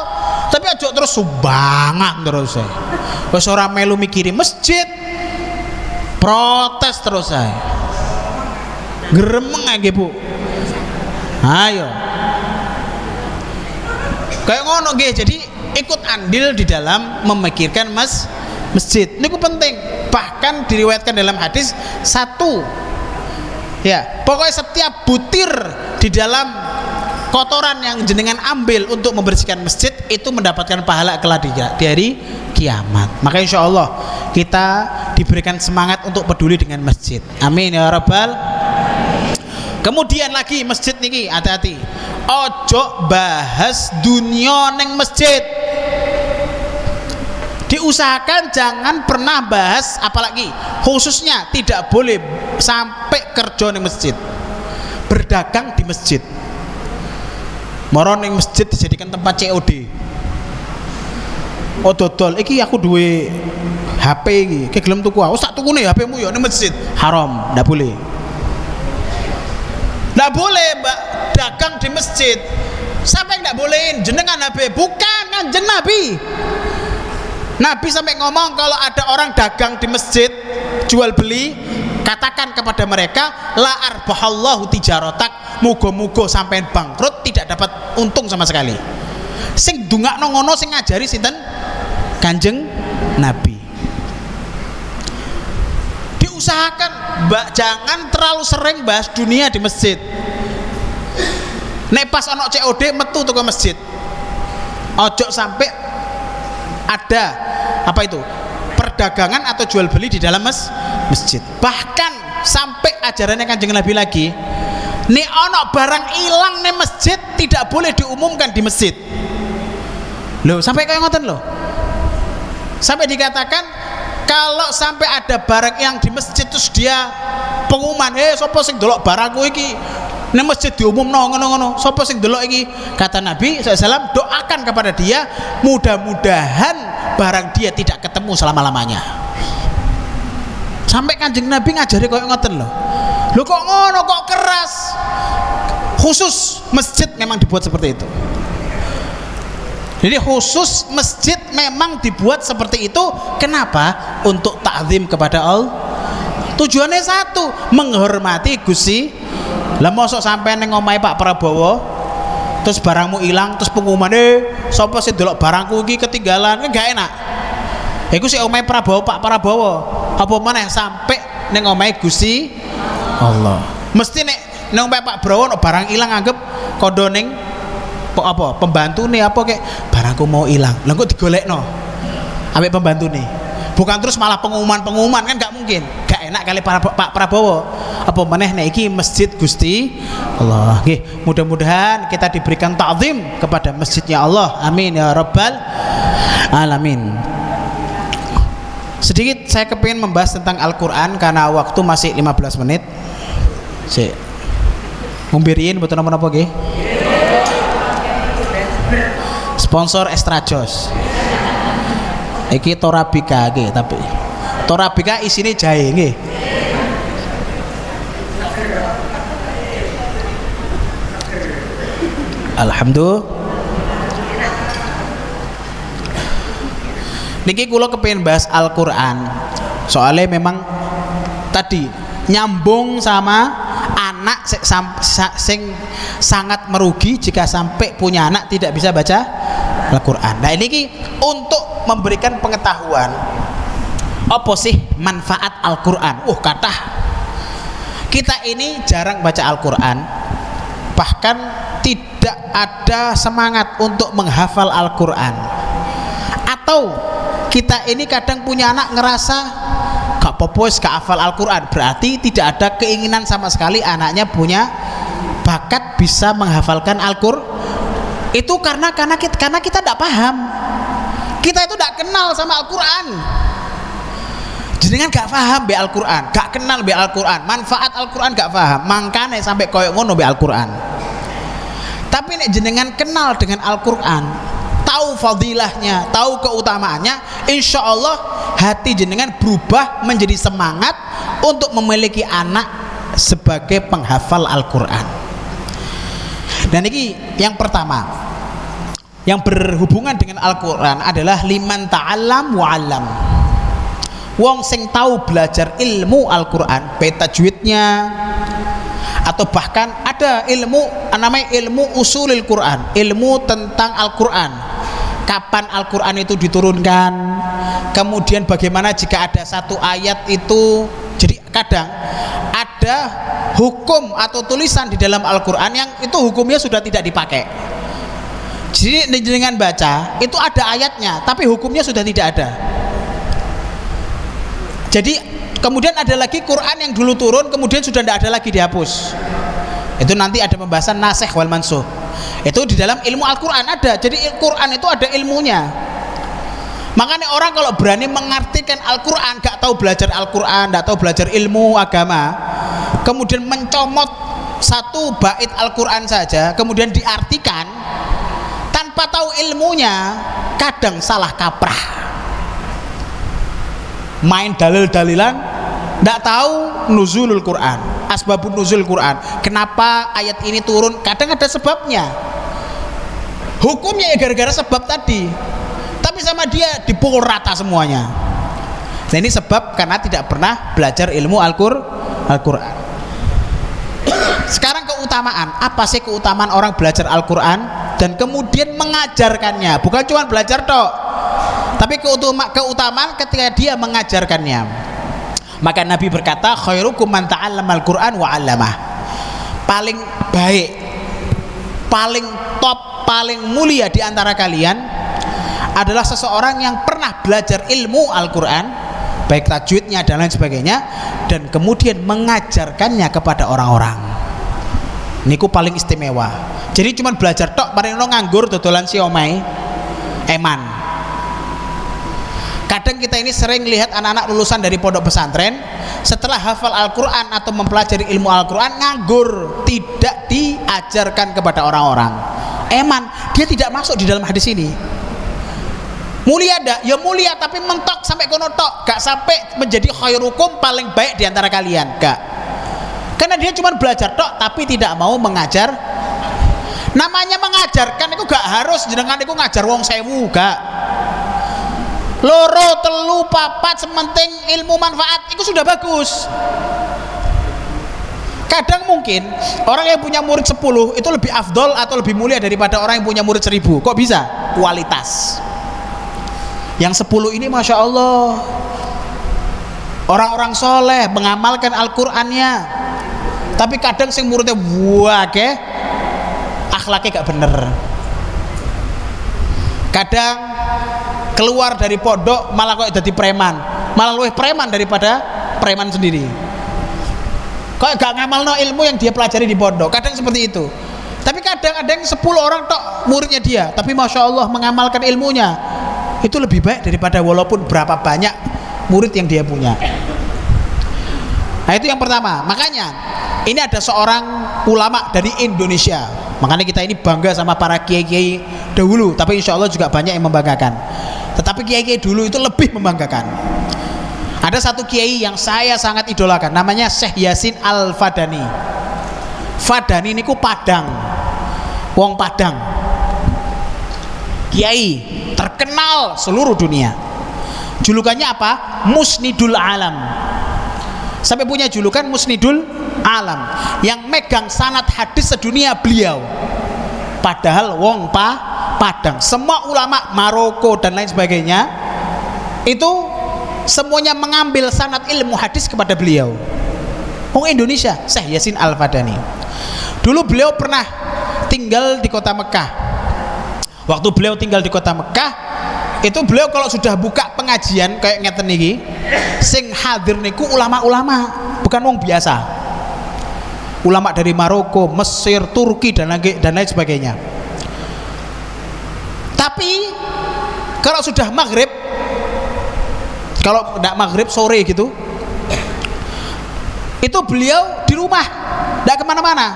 Tapi aja terus sumbangan terus. Wis ora melu mikiri masjid. Protes terus saya. Gremeng nggih, Bu. Ayo. Kayak ngono nggih. Jadi ikut andil di dalam memikirkan masjid. Niku penting. Bahkan diriwayatkan dalam hadis satu. Ya, pokoknya setiap butir di dalam kotoran yang jenengan ambil untuk membersihkan masjid itu mendapatkan pahala kelak di hari kiamat. Maka insya Allah kita diberikan semangat untuk peduli dengan masjid. Amin ya rabbal. Kemudian lagi masjid niki hati-hati. Ojo bahas dunia neng masjid. Diusahakan jangan pernah bahas, apalagi khususnya tidak boleh sampai kerja di masjid, berdagang di masjid. Moron ning masjid dijadikan tempat COD. Oh dodol, iki aku duwe HP iki, ki gelem tuku. Oh sak tukune HP-mu ya ning masjid. Haram, ndak boleh. Ndak boleh, Mbak, dagang di masjid. Siapa yang ndak bolehin? Jenengan HP, bukan Kanjeng Nabi. Nabi sampai ngomong kalau ada orang dagang di masjid, jual beli, katakan kepada mereka, la arbahallahu tijaratak, muga-muga sampean bangkrut, tidak dapat untung sama sekali. Sing dungakno ngono sing ngajari sinten? Kanjeng Nabi. Diusahakan, Mbak, jangan terlalu sering bahas dunia di masjid. Nek pas ono COD metu ke masjid. Ojo sampai ada apa itu? Perdagangan atau jual beli di dalam masjid. Bahkan sampai ajarannya Kanjeng Nabi lagi, nek ono barang hilang nih masjid tidak boleh diumumkan di masjid. Loh, sampai kayak ngoten loh. Sampai dikatakan kalau sampai ada barang yang di masjid terus dia pengumuman, sapa sing delok barangku iki ning masjid diumumno ngono-ngono, sapa sing delok iki? Kata Nabi SAW, doakan kepada dia, mudah-mudahan barang dia tidak ketemu selama-lamanya. Sampai Kanjeng Nabi ngajari koyo ngoten loh. Lho kok ngono, kok keras? Khusus masjid memang dibuat seperti itu. Jadi khusus masjid memang dibuat seperti itu. Kenapa? Untuk ta'zim kepada Allah. Tujuannya satu, menghormati Gusti. Lah mosok sampai neng omahe Pak Prabowo, terus barangmu hilang, terus pengumuman sapa sing delok barangku iki ketinggalan, kan gak enak. Iku sik omahe Prabowo, Pak Prabowo. Apa maneh sampai neng omahe Gusti Allah. Mesti nek neng omahe Pak Prabowo barang hilang anggap kondo ning apa pembantu nih apa kayak barangku mau hilang, lah kok digolekno ambek pembantu nih, bukan terus malah pengumuman kan gak mungkin, gak enak kali Pak Prabowo. Apa maneh nek iki masjid Gusti Allah. Nggih, mudah-mudahan kita diberikan ta'zim kepada masjidnya Allah, amin ya rabbal alamin. Sedikit saya kepingin membahas tentang Al-Quran karena waktu masih 15 menit. Sik ngumbiriin betul nama apa nggih? Sponsor Extra Jos. Iki Torabika nggih, tapi Torabika isine jahe nggih. Alhamdulillah. Niki kula kepengin bahas Al-Qur'an. Soalnya memang tadi nyambung sama anak sing sangat merugi jika sampai punya anak tidak bisa baca Al-Qur'an. Nah ini untuk memberikan pengetahuan apa sih manfaat Al-Qur'an. Kathah. Kita ini jarang baca Al-Qur'an, bahkan tidak ada semangat untuk menghafal Al-Qur'an. Atau kita ini kadang punya anak ngerasa gak popos gak hafal Al-Qur'an, berarti tidak ada keinginan sama sekali anaknya punya bakat bisa menghafalkan Al-Qur'an. Itu karena kita tidak paham, kita itu tidak kenal sama Al-Qur'an. Jenengan gak paham be Al-Qur'an, gak kenal be Al-Qur'an, manfaat Al-Qur'an gak paham, makanya sampai koyok ngono be Al-Qur'an. Tapi nek jenengan kenal dengan Al-Qur'an, tahu fadilahnya, tahu keutamaannya, insya Allah hati jenengan berubah menjadi semangat untuk memiliki anak sebagai penghafal Al-Qur'an. Dan ini yang pertama yang berhubungan dengan Al-Qur'an adalah liman ta'allam wa'allam. Wong sing tahu belajar ilmu Al-Qur'an, baik tajwidnya atau bahkan ada ilmu namanya ilmu usulil Qur'an, ilmu tentang Al-Qur'an. Kapan Al-Qur'an itu diturunkan, kemudian bagaimana jika ada satu ayat itu. Jadi kadang ada hukum atau tulisan di dalam Al-Qur'an yang itu hukumnya sudah tidak dipakai. Jadi dengan baca itu ada ayatnya tapi hukumnya sudah tidak ada. Jadi kemudian ada lagi Quran yang dulu turun kemudian sudah tidak ada lagi, dihapus. Itu nanti ada pembahasan nasikh wal mansukh. Itu di dalam ilmu Al-Qur'an ada. Jadi Al-Qur'an itu ada ilmunya. Makanya orang kalau berani mengartikan Al-Quran, gak tahu belajar Al-Quran, gak tahu belajar ilmu agama, kemudian mencomot satu bait Al-Quran saja, kemudian diartikan tanpa tahu ilmunya, kadang salah kaprah, main dalil-dalilan, gak tahu nuzulul Quran, asbabun nuzul Quran, kenapa ayat ini turun, kadang ada sebabnya, hukumnya ya gara-gara sebab tadi, tapi sama dia dipukul rata semuanya. Nah ini sebab karena tidak pernah belajar ilmu Al-Quran. Sekarang keutamaan, apa sih keutamaan orang belajar Al-Quran dan kemudian mengajarkannya, bukan cuma belajar tok, tapi keutamaan ketika dia mengajarkannya. Maka Nabi berkata, khairukum man ta'allamal Quran wa 'allamah. Paling baik, paling top, paling mulia di antara kalian adalah seseorang yang pernah belajar ilmu Al-Quran, baik tajwidnya dan lain sebagainya, dan kemudian mengajarkannya kepada orang-orang. Niku paling istimewa. Jadi cuma belajar tok, paling no nganggur dodolan siomay, eman. Kadang kita ini sering lihat anak-anak lulusan dari pondok pesantren, setelah hafal Al-Quran atau mempelajari ilmu Al-Quran, nganggur, tidak diajarkan kepada orang-orang. Eman, dia tidak masuk di dalam hadis ini. Mulia dak? Ya mulia, tapi mentok sampai kono tok, gak sampai menjadi khairukum, paling baik di antara kalian, gak. Karena dia cuma belajar tok tapi tidak mau mengajar. Namanya mengajarkan itu gak harus jenengan itu ngajar wong sewu, gak. Loro, telu, papat, sementing ilmu manfaat itu sudah bagus. Kadang mungkin orang yang punya murid 10 itu lebih afdol atau lebih mulia daripada orang yang punya murid 1000. Kok bisa? Kualitas. Yang 10 ini Masya Allah orang-orang soleh mengamalkan Al-Qurannya, tapi kadang sing muridnya wake akhlaknya gak bener. Kadang keluar dari pondok malah kok jadi preman, malah lebih preman daripada preman sendiri. Kok gak ngamalno ilmu yang dia pelajari di pondok. Kadang seperti itu. Tapi kadang ada yang 10 orang tok muridnya dia, tapi Masya Allah mengamalkan ilmunya itu lebih baik daripada walaupun berapa banyak murid yang dia punya. Nah itu yang pertama. Makanya ini ada seorang ulama dari Indonesia, makanya kita ini bangga sama para kiai-kiai dahulu, tapi insya Allah juga banyak yang membanggakan. Tetapi kiai-kiai dulu itu lebih membanggakan. Ada satu kiai yang saya sangat idolakan, namanya Syekh Yasin Al-Fadani. Fadani niku Padang, wong Padang, kiai terkenal seluruh dunia. Julukannya apa? Musnidul Alam. Sampai punya julukan Musnidul Alam, yang megang sanad hadis sedunia beliau. Padahal wong Padang, semua ulama Maroko dan lain sebagainya itu semuanya mengambil sanad ilmu hadis kepada beliau. Wong Indonesia, Syekh Yasin Al-Fadani. Dulu beliau pernah tinggal di kota Mekah. Waktu beliau tinggal di kota Mekah, itu beliau kalau sudah buka pengajian kayak ngeten niki, sing hadir niku ulama-ulama, bukan wong biasa. Ulama dari Maroko, Mesir, Turki dan lain sebagainya. Tapi kalau sudah maghrib, kalau tidak maghrib sore gitu, itu beliau di rumah, tidak kemana-mana.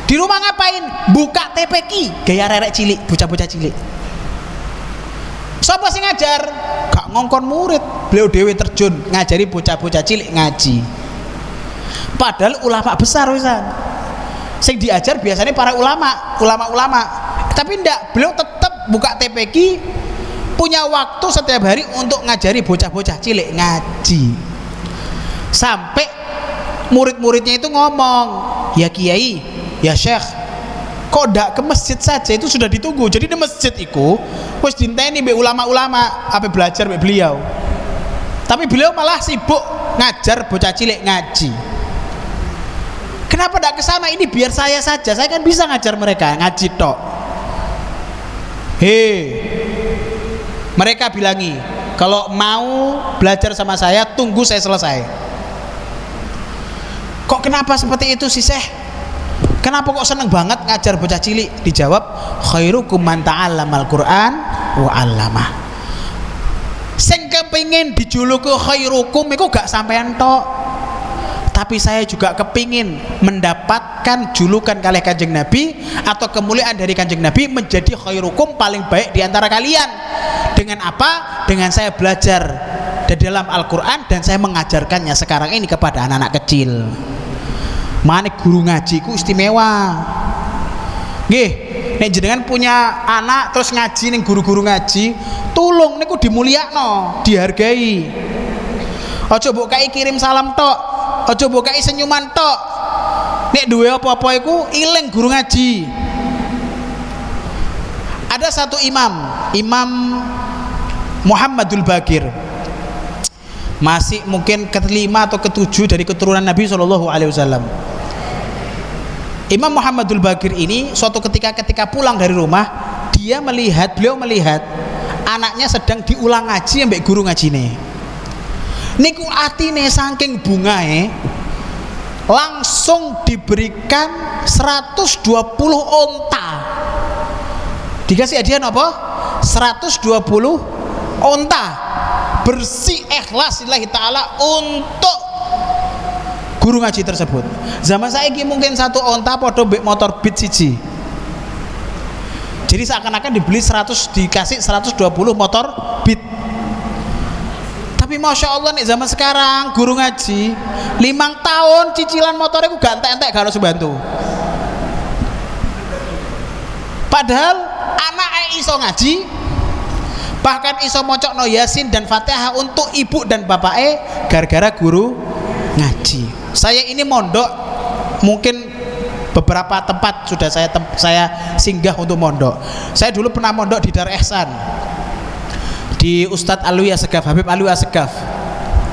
Di rumah ngapain? Buka TPQ, gaya rerek cilik, bocah-bocah cilik. Siapa sih ngajar? Gak ngongkon murid, beliau dewe terjun ngajari bocah-bocah cilik ngaji. Padahal ulama besar wisan. Sing diajar biasanya para ulama. Tapi ndak, beliau tetap buka TPQ, punya waktu setiap hari untuk ngajari bocah-bocah cilik ngaji. Sampai murid-muridnya itu ngomong, "Ya Kiai, ya Syekh, kok ndak ke masjid saja, itu sudah ditunggu." Jadi di masjid itu wis dinteni mbek ulama-ulama apa belajar mbek beliau. Tapi beliau malah sibuk ngajar bocah cilik ngaji. Kenapa ndak ke sana? Ini biar saya saja, saya kan bisa ngajar mereka ngaji tok. Mereka bilangi, kalau mau belajar sama saya tunggu saya selesai. Kok kenapa seperti itu sih Syekh? Kenapa kok seneng banget ngajar bocah cilik? Dijawab, khairukum man ta'allamal Qur'an wa 'allamah. Sing kepingin dijuluki khairukum iku gak sampean tok, tapi saya juga kepingin mendapatkan julukan kalih Kanjeng Nabi atau kemuliaan dari Kanjeng Nabi, menjadi khairukum, paling baik di antara kalian. Dengan apa? Dengan saya belajar di dalam Al-Quran dan saya mengajarkannya sekarang ini kepada anak-anak kecil. Mana guru ngaji ku istimewa. Nggih, nek jenengan punya anak terus ngaji ning guru-guru ngaji, tulung niku dimulyakno, dihargai. Aja mbok kai kirim salam tok, aja mbok kai senyuman tok. Nek duwe apa-apa iku iling guru ngaji. Ada satu Imam Muhammadul Baqir, masih mungkin ke-5 atau ke-7 dari keturunan Nabi SAW. Imam Muhammadul Baqir ini suatu ketika pulang dari rumah, beliau melihat anaknya sedang diulang ngaji ambek guru ngajine. Niku atine saking bungae langsung diberikan 120 onta. Dikasih hadiah apa? 120 onta bersih ikhlas lillahi ta'ala untuk guru ngaji tersebut. Zaman saiki mungkin satu onta podo mbek motor Beat siji. Jadi seakan-akan dibeli 100 dikasih 120 motor Beat. Tapi Masya Allah nih zaman sekarang guru ngaji 5 tahun cicilan motornya ku gak entek-entek gak harus bantu. Padahal anak iso ngaji, bahkan iso mocokno Yasin dan Fatihah untuk ibu dan bapaknya gara-gara guru ngaji. Saya ini mondok mungkin beberapa tempat sudah saya singgah untuk mondok. Saya dulu pernah mondok di Dar Ihsan, di Ustadz Alwi Asegaf, Habib Alwi Asegaf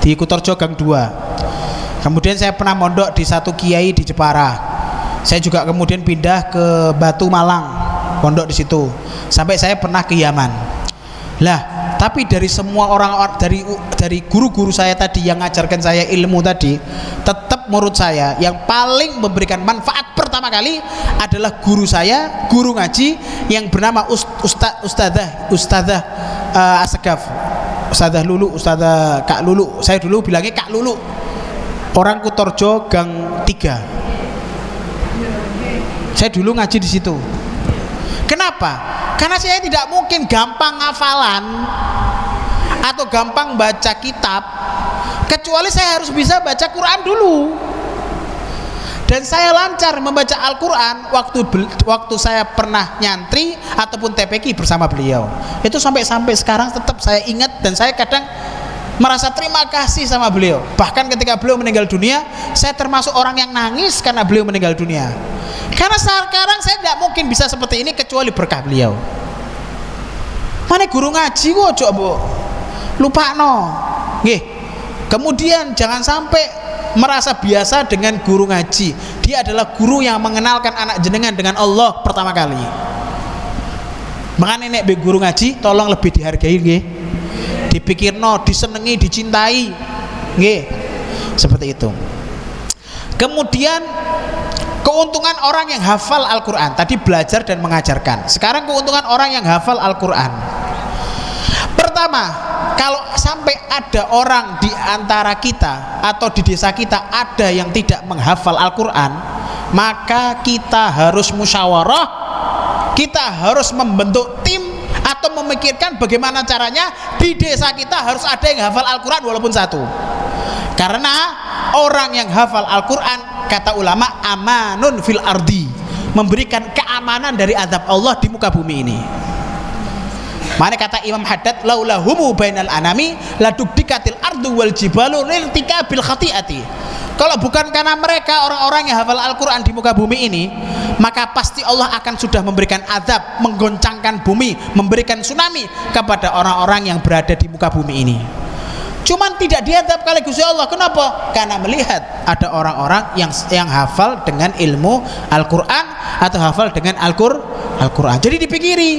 di Kutorjo Gang 2. Kemudian saya pernah mondok di satu kiai di Jepara. Saya juga kemudian pindah ke Batu Malang, mondok di situ. Sampai saya pernah ke Yaman. Lah, tapi dari semua orang dari guru-guru saya tadi yang ngajarkan saya ilmu tadi, tetap menurut saya yang paling memberikan manfaat pertama kali adalah guru saya, guru ngaji yang bernama Ustadzah Asegaf, Ustadzah Lulu, Ustadzah Kak Lulu. Saya dulu bilangnya Kak Lulu. Orang Kutorjo Gang 3. Saya dulu ngaji di situ. Kenapa? Karena saya tidak mungkin gampang hafalan atau gampang baca kitab, kecuali saya harus bisa baca Quran dulu. Dan saya lancar membaca Al-Quran waktu saya pernah nyantri ataupun TPQ bersama beliau. Itu sampai sekarang tetap saya ingat dan saya kadang merasa terima kasih sama beliau. Bahkan ketika beliau meninggal dunia, saya termasuk orang yang nangis karena beliau meninggal dunia. Karena sekarang saya tidak mungkin bisa seperti ini kecuali berkah beliau. Mana guru ngaji kok coba lupa no. Nggih. Kemudian jangan sampai merasa biasa dengan guru ngaji. Dia adalah guru yang mengenalkan anak jenengan dengan Allah pertama kali. Makanya nek guru ngaji tolong lebih dihargai nggih. Dipikirno, disenengi, dicintai. Nggih. Seperti itu. Kemudian keuntungan orang yang hafal Al-Quran, tadi belajar dan mengajarkan. Sekarang keuntungan orang yang hafal Al-Quran. Pertama, kalau sampai ada orang di antara kita atau di desa kita ada yang tidak menghafal Al-Quran, maka kita harus musyawarah, kita harus membentuk tim atau memikirkan bagaimana caranya di desa kita harus ada yang hafal Al-Quran walaupun satu. Karena orang yang hafal Al-Quran, kata ulama, amanun fil ardi, memberikan keamanan dari azab Allah di muka bumi ini. Mana kata Imam Haddad, laulahumu bainal anami ladubdikatil ardu wal jibalu liltikabil khati'ati. Kalau bukan karena mereka orang-orang yang hafal Al-Quran di muka bumi ini, maka pasti Allah akan sudah memberikan azab, menggoncangkan bumi, memberikan tsunami kepada orang-orang yang berada di muka bumi ini. Cuman tidak diadab kali Gusti Allah. Kenapa? Karena melihat ada orang-orang yang hafal dengan ilmu Al-Quran atau hafal dengan Al-Quran. Jadi dipikiri.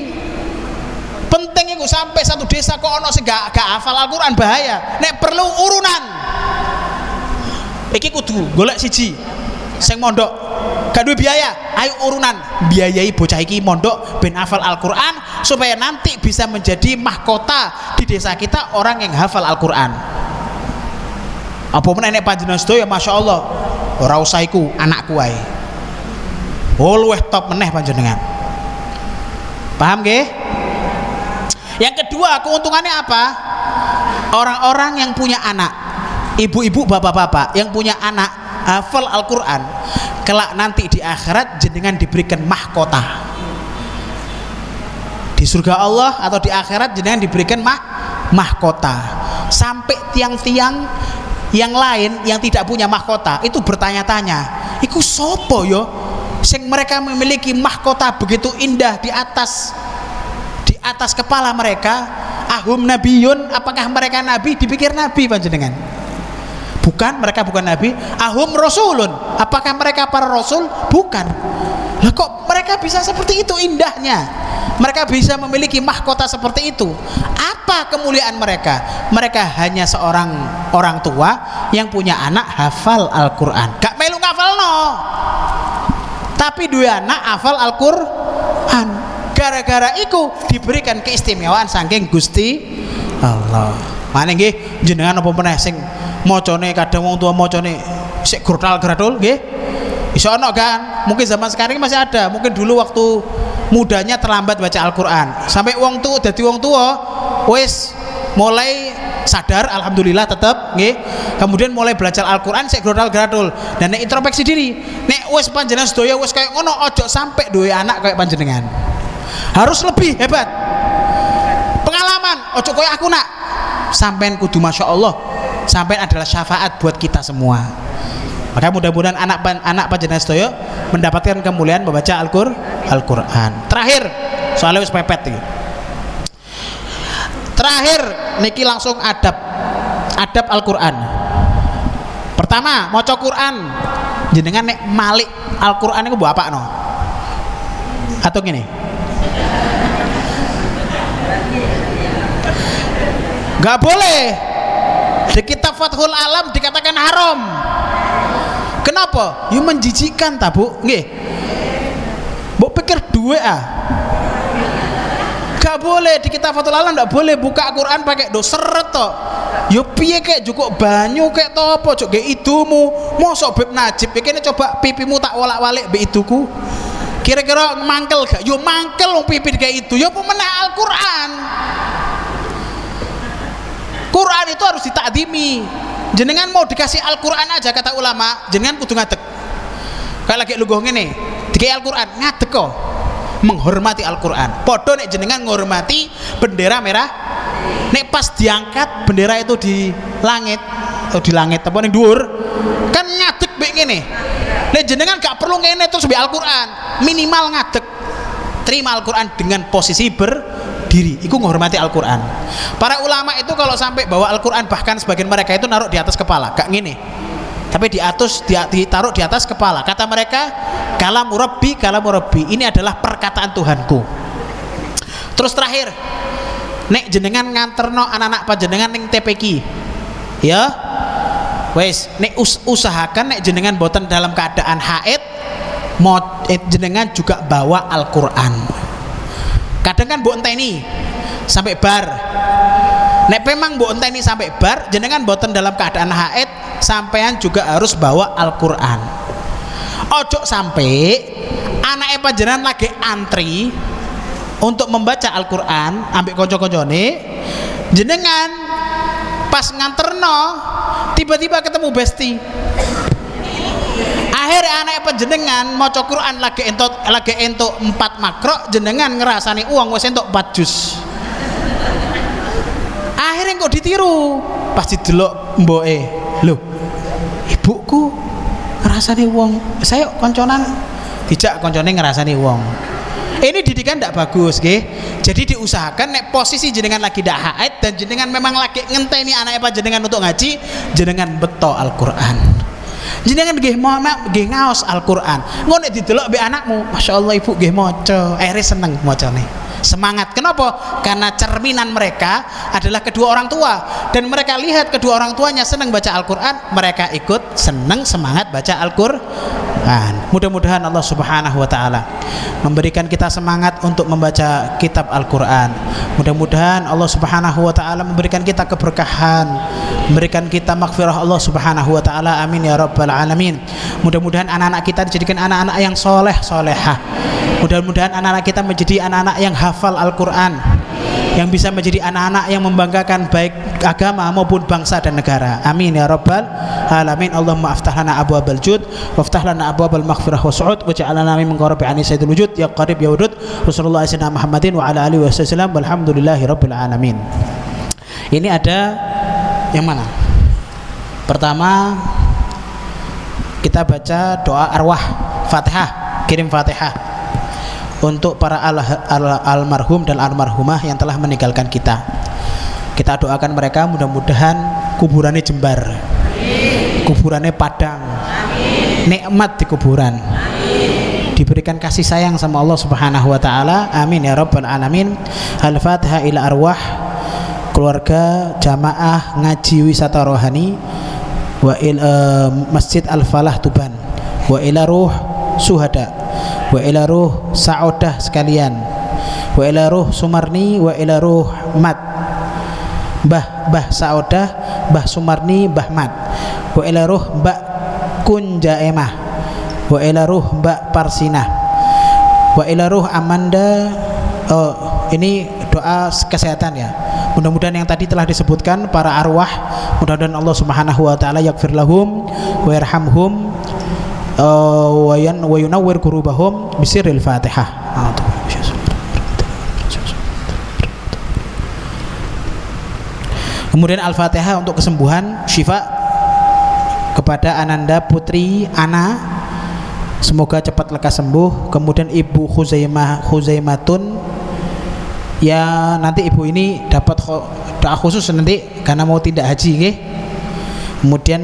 Penting itu sampai satu desa kok ono sing gak hafal Al-Quran bahaya. Nek perlu urunan. Iki kudu golek siji sing mondok. Gak duwe biaya, ayo urunan biayai bocah iki mondok ben hafal Al-Quran supaya nanti bisa menjadi mahkota di desa kita orang yang hafal Al-Qur'an. Apa meneh nek panjenengan sedaya Masya Allah ora usah iku anakku wae. Oh luweh top meneh panjenengan. Paham nggih? Yang kedua, keuntungannya apa? Orang-orang yang punya anak, ibu-ibu, bapak-bapak yang punya anak hafal Al-Qur'an, kelak nanti di akhirat jenengan diberikan mahkota. Di surga Allah atau di akhirat jenengan diberikan mahkota. Sampai tiang-tiang yang lain yang tidak punya mahkota itu bertanya-tanya, iku sopo yo sing mereka memiliki mahkota begitu indah di atas kepala mereka. Ahum nabiyun, apakah mereka nabi? Dipikir nabi panjenengan? Bukan, mereka bukan nabi. Ahum rasulun, apakah mereka para rasul? Bukan. Lah kok mereka bisa seperti itu indahnya? Mereka bisa memiliki mahkota seperti itu. Apa kemuliaan mereka? Mereka hanya seorang orang tua yang punya anak hafal Al-Qur'an. Gak melu ngafalno, tapi dua anak hafal Al-Qur'an. Gara-gara iku diberikan keistimewaan saking Gusti Allah. Mane nggih jenengan apa meneh sing macane kadang wong tua macane sik gradul nggih. Iso ono kan? Mungkin zaman sekarang masih ada. Mungkin dulu waktu mudanya terlambat baca Al-Qur'an. Sampai wong tua dadi wong tua wis mulai sadar alhamdulillah tetep nggih. Kemudian mulai belajar Al-Qur'an sik gradul. Dan nek introspeksi diri, nek wis panjenengan sedaya wis kaya ngono ojo sampai duwe anak kaya panjenengan. Harus lebih hebat pengalaman, ojo koyo aku nak. Sampean kudu Masya Allah, sampean adalah syafaat buat kita semua. Maka mudah-mudahan anak panjenengan sedaya mendapatkan kemuliaan membaca Al-Qur'an. Terakhir, soalnya wis pepet iki. Terakhir niki langsung adab Al-Qur'an. Pertama, maca Qur'an. Jenengan nek malik Al-Qur'an niku mbok apakno? Atau gini? Gak boleh. Di kitab Fathul Alam dikatakan haram. Kenapa? Ya menjijikkan ta, Bu? Nggih. Mbok pikir duwe Gak boleh di kitab Fathul Alam, ndak boleh buka Quran pakai do seret to. Yo piye kek jukuk banyu kek to apa cuk ge idumu. Mosok beb najib iki coba pipimu tak wolak-walik mbek iduku. Kira-kira mangkel gak? Yo mangkel wong pipi kayak itu. Yo pemenang Al-Qur'an. Quran itu harus ditakdimi. Jenengan mau dikasih Al-Qur'an aja kata ulama, jenengan kudu ngadeg. Kayak lagi lungguh ngene, dikai Al-Qur'an ngadeg kok. Menghormati Al-Qur'an. Padha nek jenengan menghormati bendera merah. Nek pas diangkat bendera itu di langit, atau di langit apa ning dhuwur, kan ngadeg mbek ngene. Nek jenengan gak perlu ngene terus mbek Al-Qur'an, minimal ngadeg. Terima Al-Qur'an dengan posisi berdiri, itu menghormati Al-Qur'an. Para ulama itu kalau sampai bawa Al-Qur'an, bahkan sebagian mereka itu naruh di atas kepala, gak ngene, tapi ditaruh di atas kepala. Kata mereka, kalamu rabbi, ini adalah perkataan Tuhanku. Terus terakhir, nek jenengan nganterno anak-anak panjenengan ning TPQ, ya wes, nek usahakan nek jenengan boten dalam keadaan haid, jenengan juga bawa Al-Qur'an. Kadang kan mbok enteni sampai bar. Nek memang mbok enteni sampai bar, jenengan boten dalam keadaan haid, sampean juga harus bawa Al-Qur'an. Ojo sampai anake panjenengan lagi antri untuk membaca Al-Qur'an ambek kanca-kancane, jenengan pas nganterno tiba-tiba ketemu besti. Akhirnya anak panjenengan maca Quran lagi entuk 4 makro, jenengan ngerasani uang wis entuk 4 juz. Akhirnya kok ditiru, pas didelok mboke, lho ibuku ngerasani uang, saya konconan dijak koncone ngerasani uang. Ini didikan tidak bagus, nggih. Jadi diusahakan nek posisi jenengan lagi ndak haid dan jenengan memang lagi ngenteni anake panjenengan untuk ngaji, jenengan beto Al-Qur'an. Jenengan nggih ngaos Al-Qur'an. Ngono nek didelok mbek anakmu, masyaallah ibu nggih maca, akhire seneng macane. Semangat. Kenapa? Karena cerminan mereka adalah kedua orang tua, dan mereka lihat kedua orang tuanya senang baca Al-Qur'an, mereka ikut senang semangat baca Al-Qur'an. Mudah-mudahan Allah Subhanahu wa taala memberikan kita semangat untuk membaca kitab Al-Quran. Mudah-mudahan Allah Subhanahu wa ta'ala memberikan kita keberkahan, memberikan kita maghfirah Allah Subhanahu wa ta'ala. Amin ya rabbal alamin. Mudah-mudahan anak-anak kita dijadikan anak-anak yang soleh solehah. Mudah-mudahan anak-anak kita menjadi anak-anak yang hafal Al-Quran, yang bisa menjadi anak-anak yang membanggakan baik agama maupun bangsa dan negara. Amin ya rabbal alamin. Allahumma aftah lana abwabal jud waftah lana abwabal maghfirah wa su'ud waj'alna min qarabi ani sayyidul wujud ya qarib ya wudud wa sallallahu alaihi wasallam Muhammadin wa ala alihi wasallam walhamdulillahi rabbil alamin. Ini ada yang mana? Pertama kita baca doa arwah, Fatihah, kirim Fatihah untuk para almarhum dan almarhumah yang telah meninggalkan kita. Kita doakan mereka mudah-mudahan kuburannya jembar, kuburannya padang, nikmat di kuburan, diberikan kasih sayang sama Allah Subhanahu wa ta'ala. Amin ya rabbal alamin. Al-Fatihah ila arwah keluarga jamaah ngaji wisata rohani wa Masjid Al-Falah Tuban, wa ila ruh suhada, wa ila ruh sa'odah sekalian, wa ila ruh Sumarni, wa ila ruh Mat, Mbah Sa'odah, Mbah Sumarni, Mbah Mat, wa ila ruh Mbak Kunjaemah, wa ila ruh Mbak Parsinah, wa ila ruh Amanda. Ini doa kesehatan ya. Mudah-mudahan yang tadi telah disebutkan para arwah, mudah-mudahan Allah Subhanahu wa ta'ala yaghfir lahum wa yarhamhum wa yunawwir qulubahum bisirril Fatihah. Kemudian Al-Fatihah untuk kesembuhan, syifa kepada Ananda Putri Ana, semoga cepat lekas sembuh. Kemudian Ibu Khuzaimatun, ya nanti ibu ini dapat doa khusus nanti karena mau tidak haji, nggih. Kemudian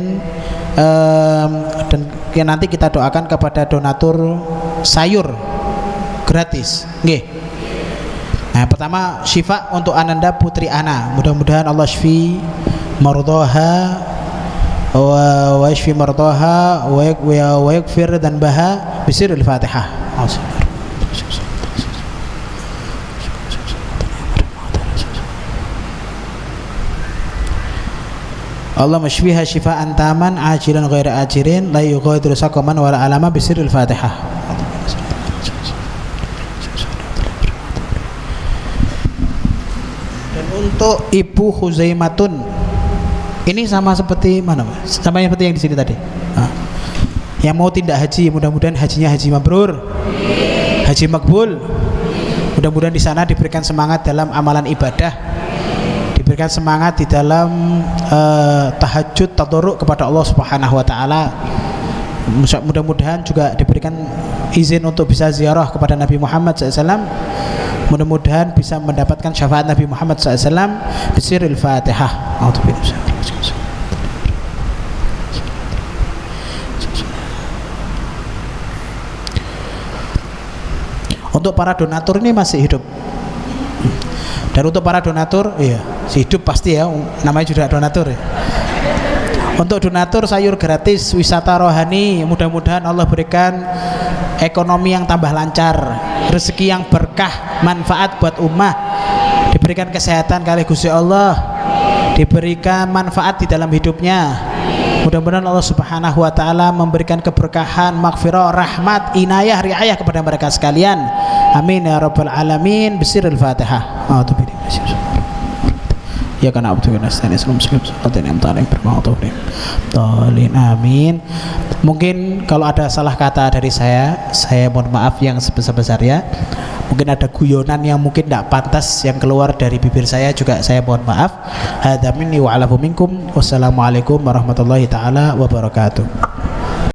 dan ya, nanti kita doakan kepada donatur sayur gratis, nggih. Nah, pertama syifa untuk Ananda Putri Ana, mudah-mudahan Allah syfi mardaha wa yashfi mardaha wa yakfir dhanbaha bisirril Fatihah. Allah masyfiha syifaan taman ajilan ghaira ajirin la yughadiru saqaman wala alama bisirril Fatihah. Dan untuk Ibu Khuzaimatun, ini sama seperti mana, Mas? Sama seperti yang di sini tadi. Yang mau tindak haji, mudah-mudahan hajinya haji mabrur, haji makbul. Mudah-mudahan di sana diberikan semangat dalam amalan ibadah, diberikan semangat di dalam tahajud tadarruk kepada Allah Subhanahu wa ta'ala. Mudah-mudahan juga diberikan izin untuk bisa ziarah kepada Nabi Muhammad SAW. Mudah-mudahan bisa mendapatkan syafaat Nabi Muhammad SAW bisirril Fatihah. Untuk para donatur ini masih hidup. Dan untuk para donatur, iya, hidup pasti ya, namanya juga donatur ya. Untuk donatur sayur gratis, wisata rohani, mudah-mudahan Allah berikan ekonomi yang tambah lancar, rezeki yang berkah, manfaat buat ummah, diberikan kesehatan kali Gusti Allah, diberikan manfaat di dalam hidupnya. Mudah-mudahan Allah Subhanahu wa ta'ala memberikan keberkahan, maghfirah, rahmat, inayah, riayah kepada mereka sekalian. Amin ya rabbal alamin. Bisirril Fatihah. Ya karena abdu nasta'in Islam muslim salatin yang talim bermautuh tolin. Amin. Mungkin kalau ada salah kata dari saya mohon maaf yang sebesar-besarnya. Mungkin ada guyonan yang mungkin tidak pantas yang keluar dari bibir saya, juga saya mohon maaf. Hadza minni wa ala minkum. Wassalamualaikum warahmatullahi taala wabarakatuh.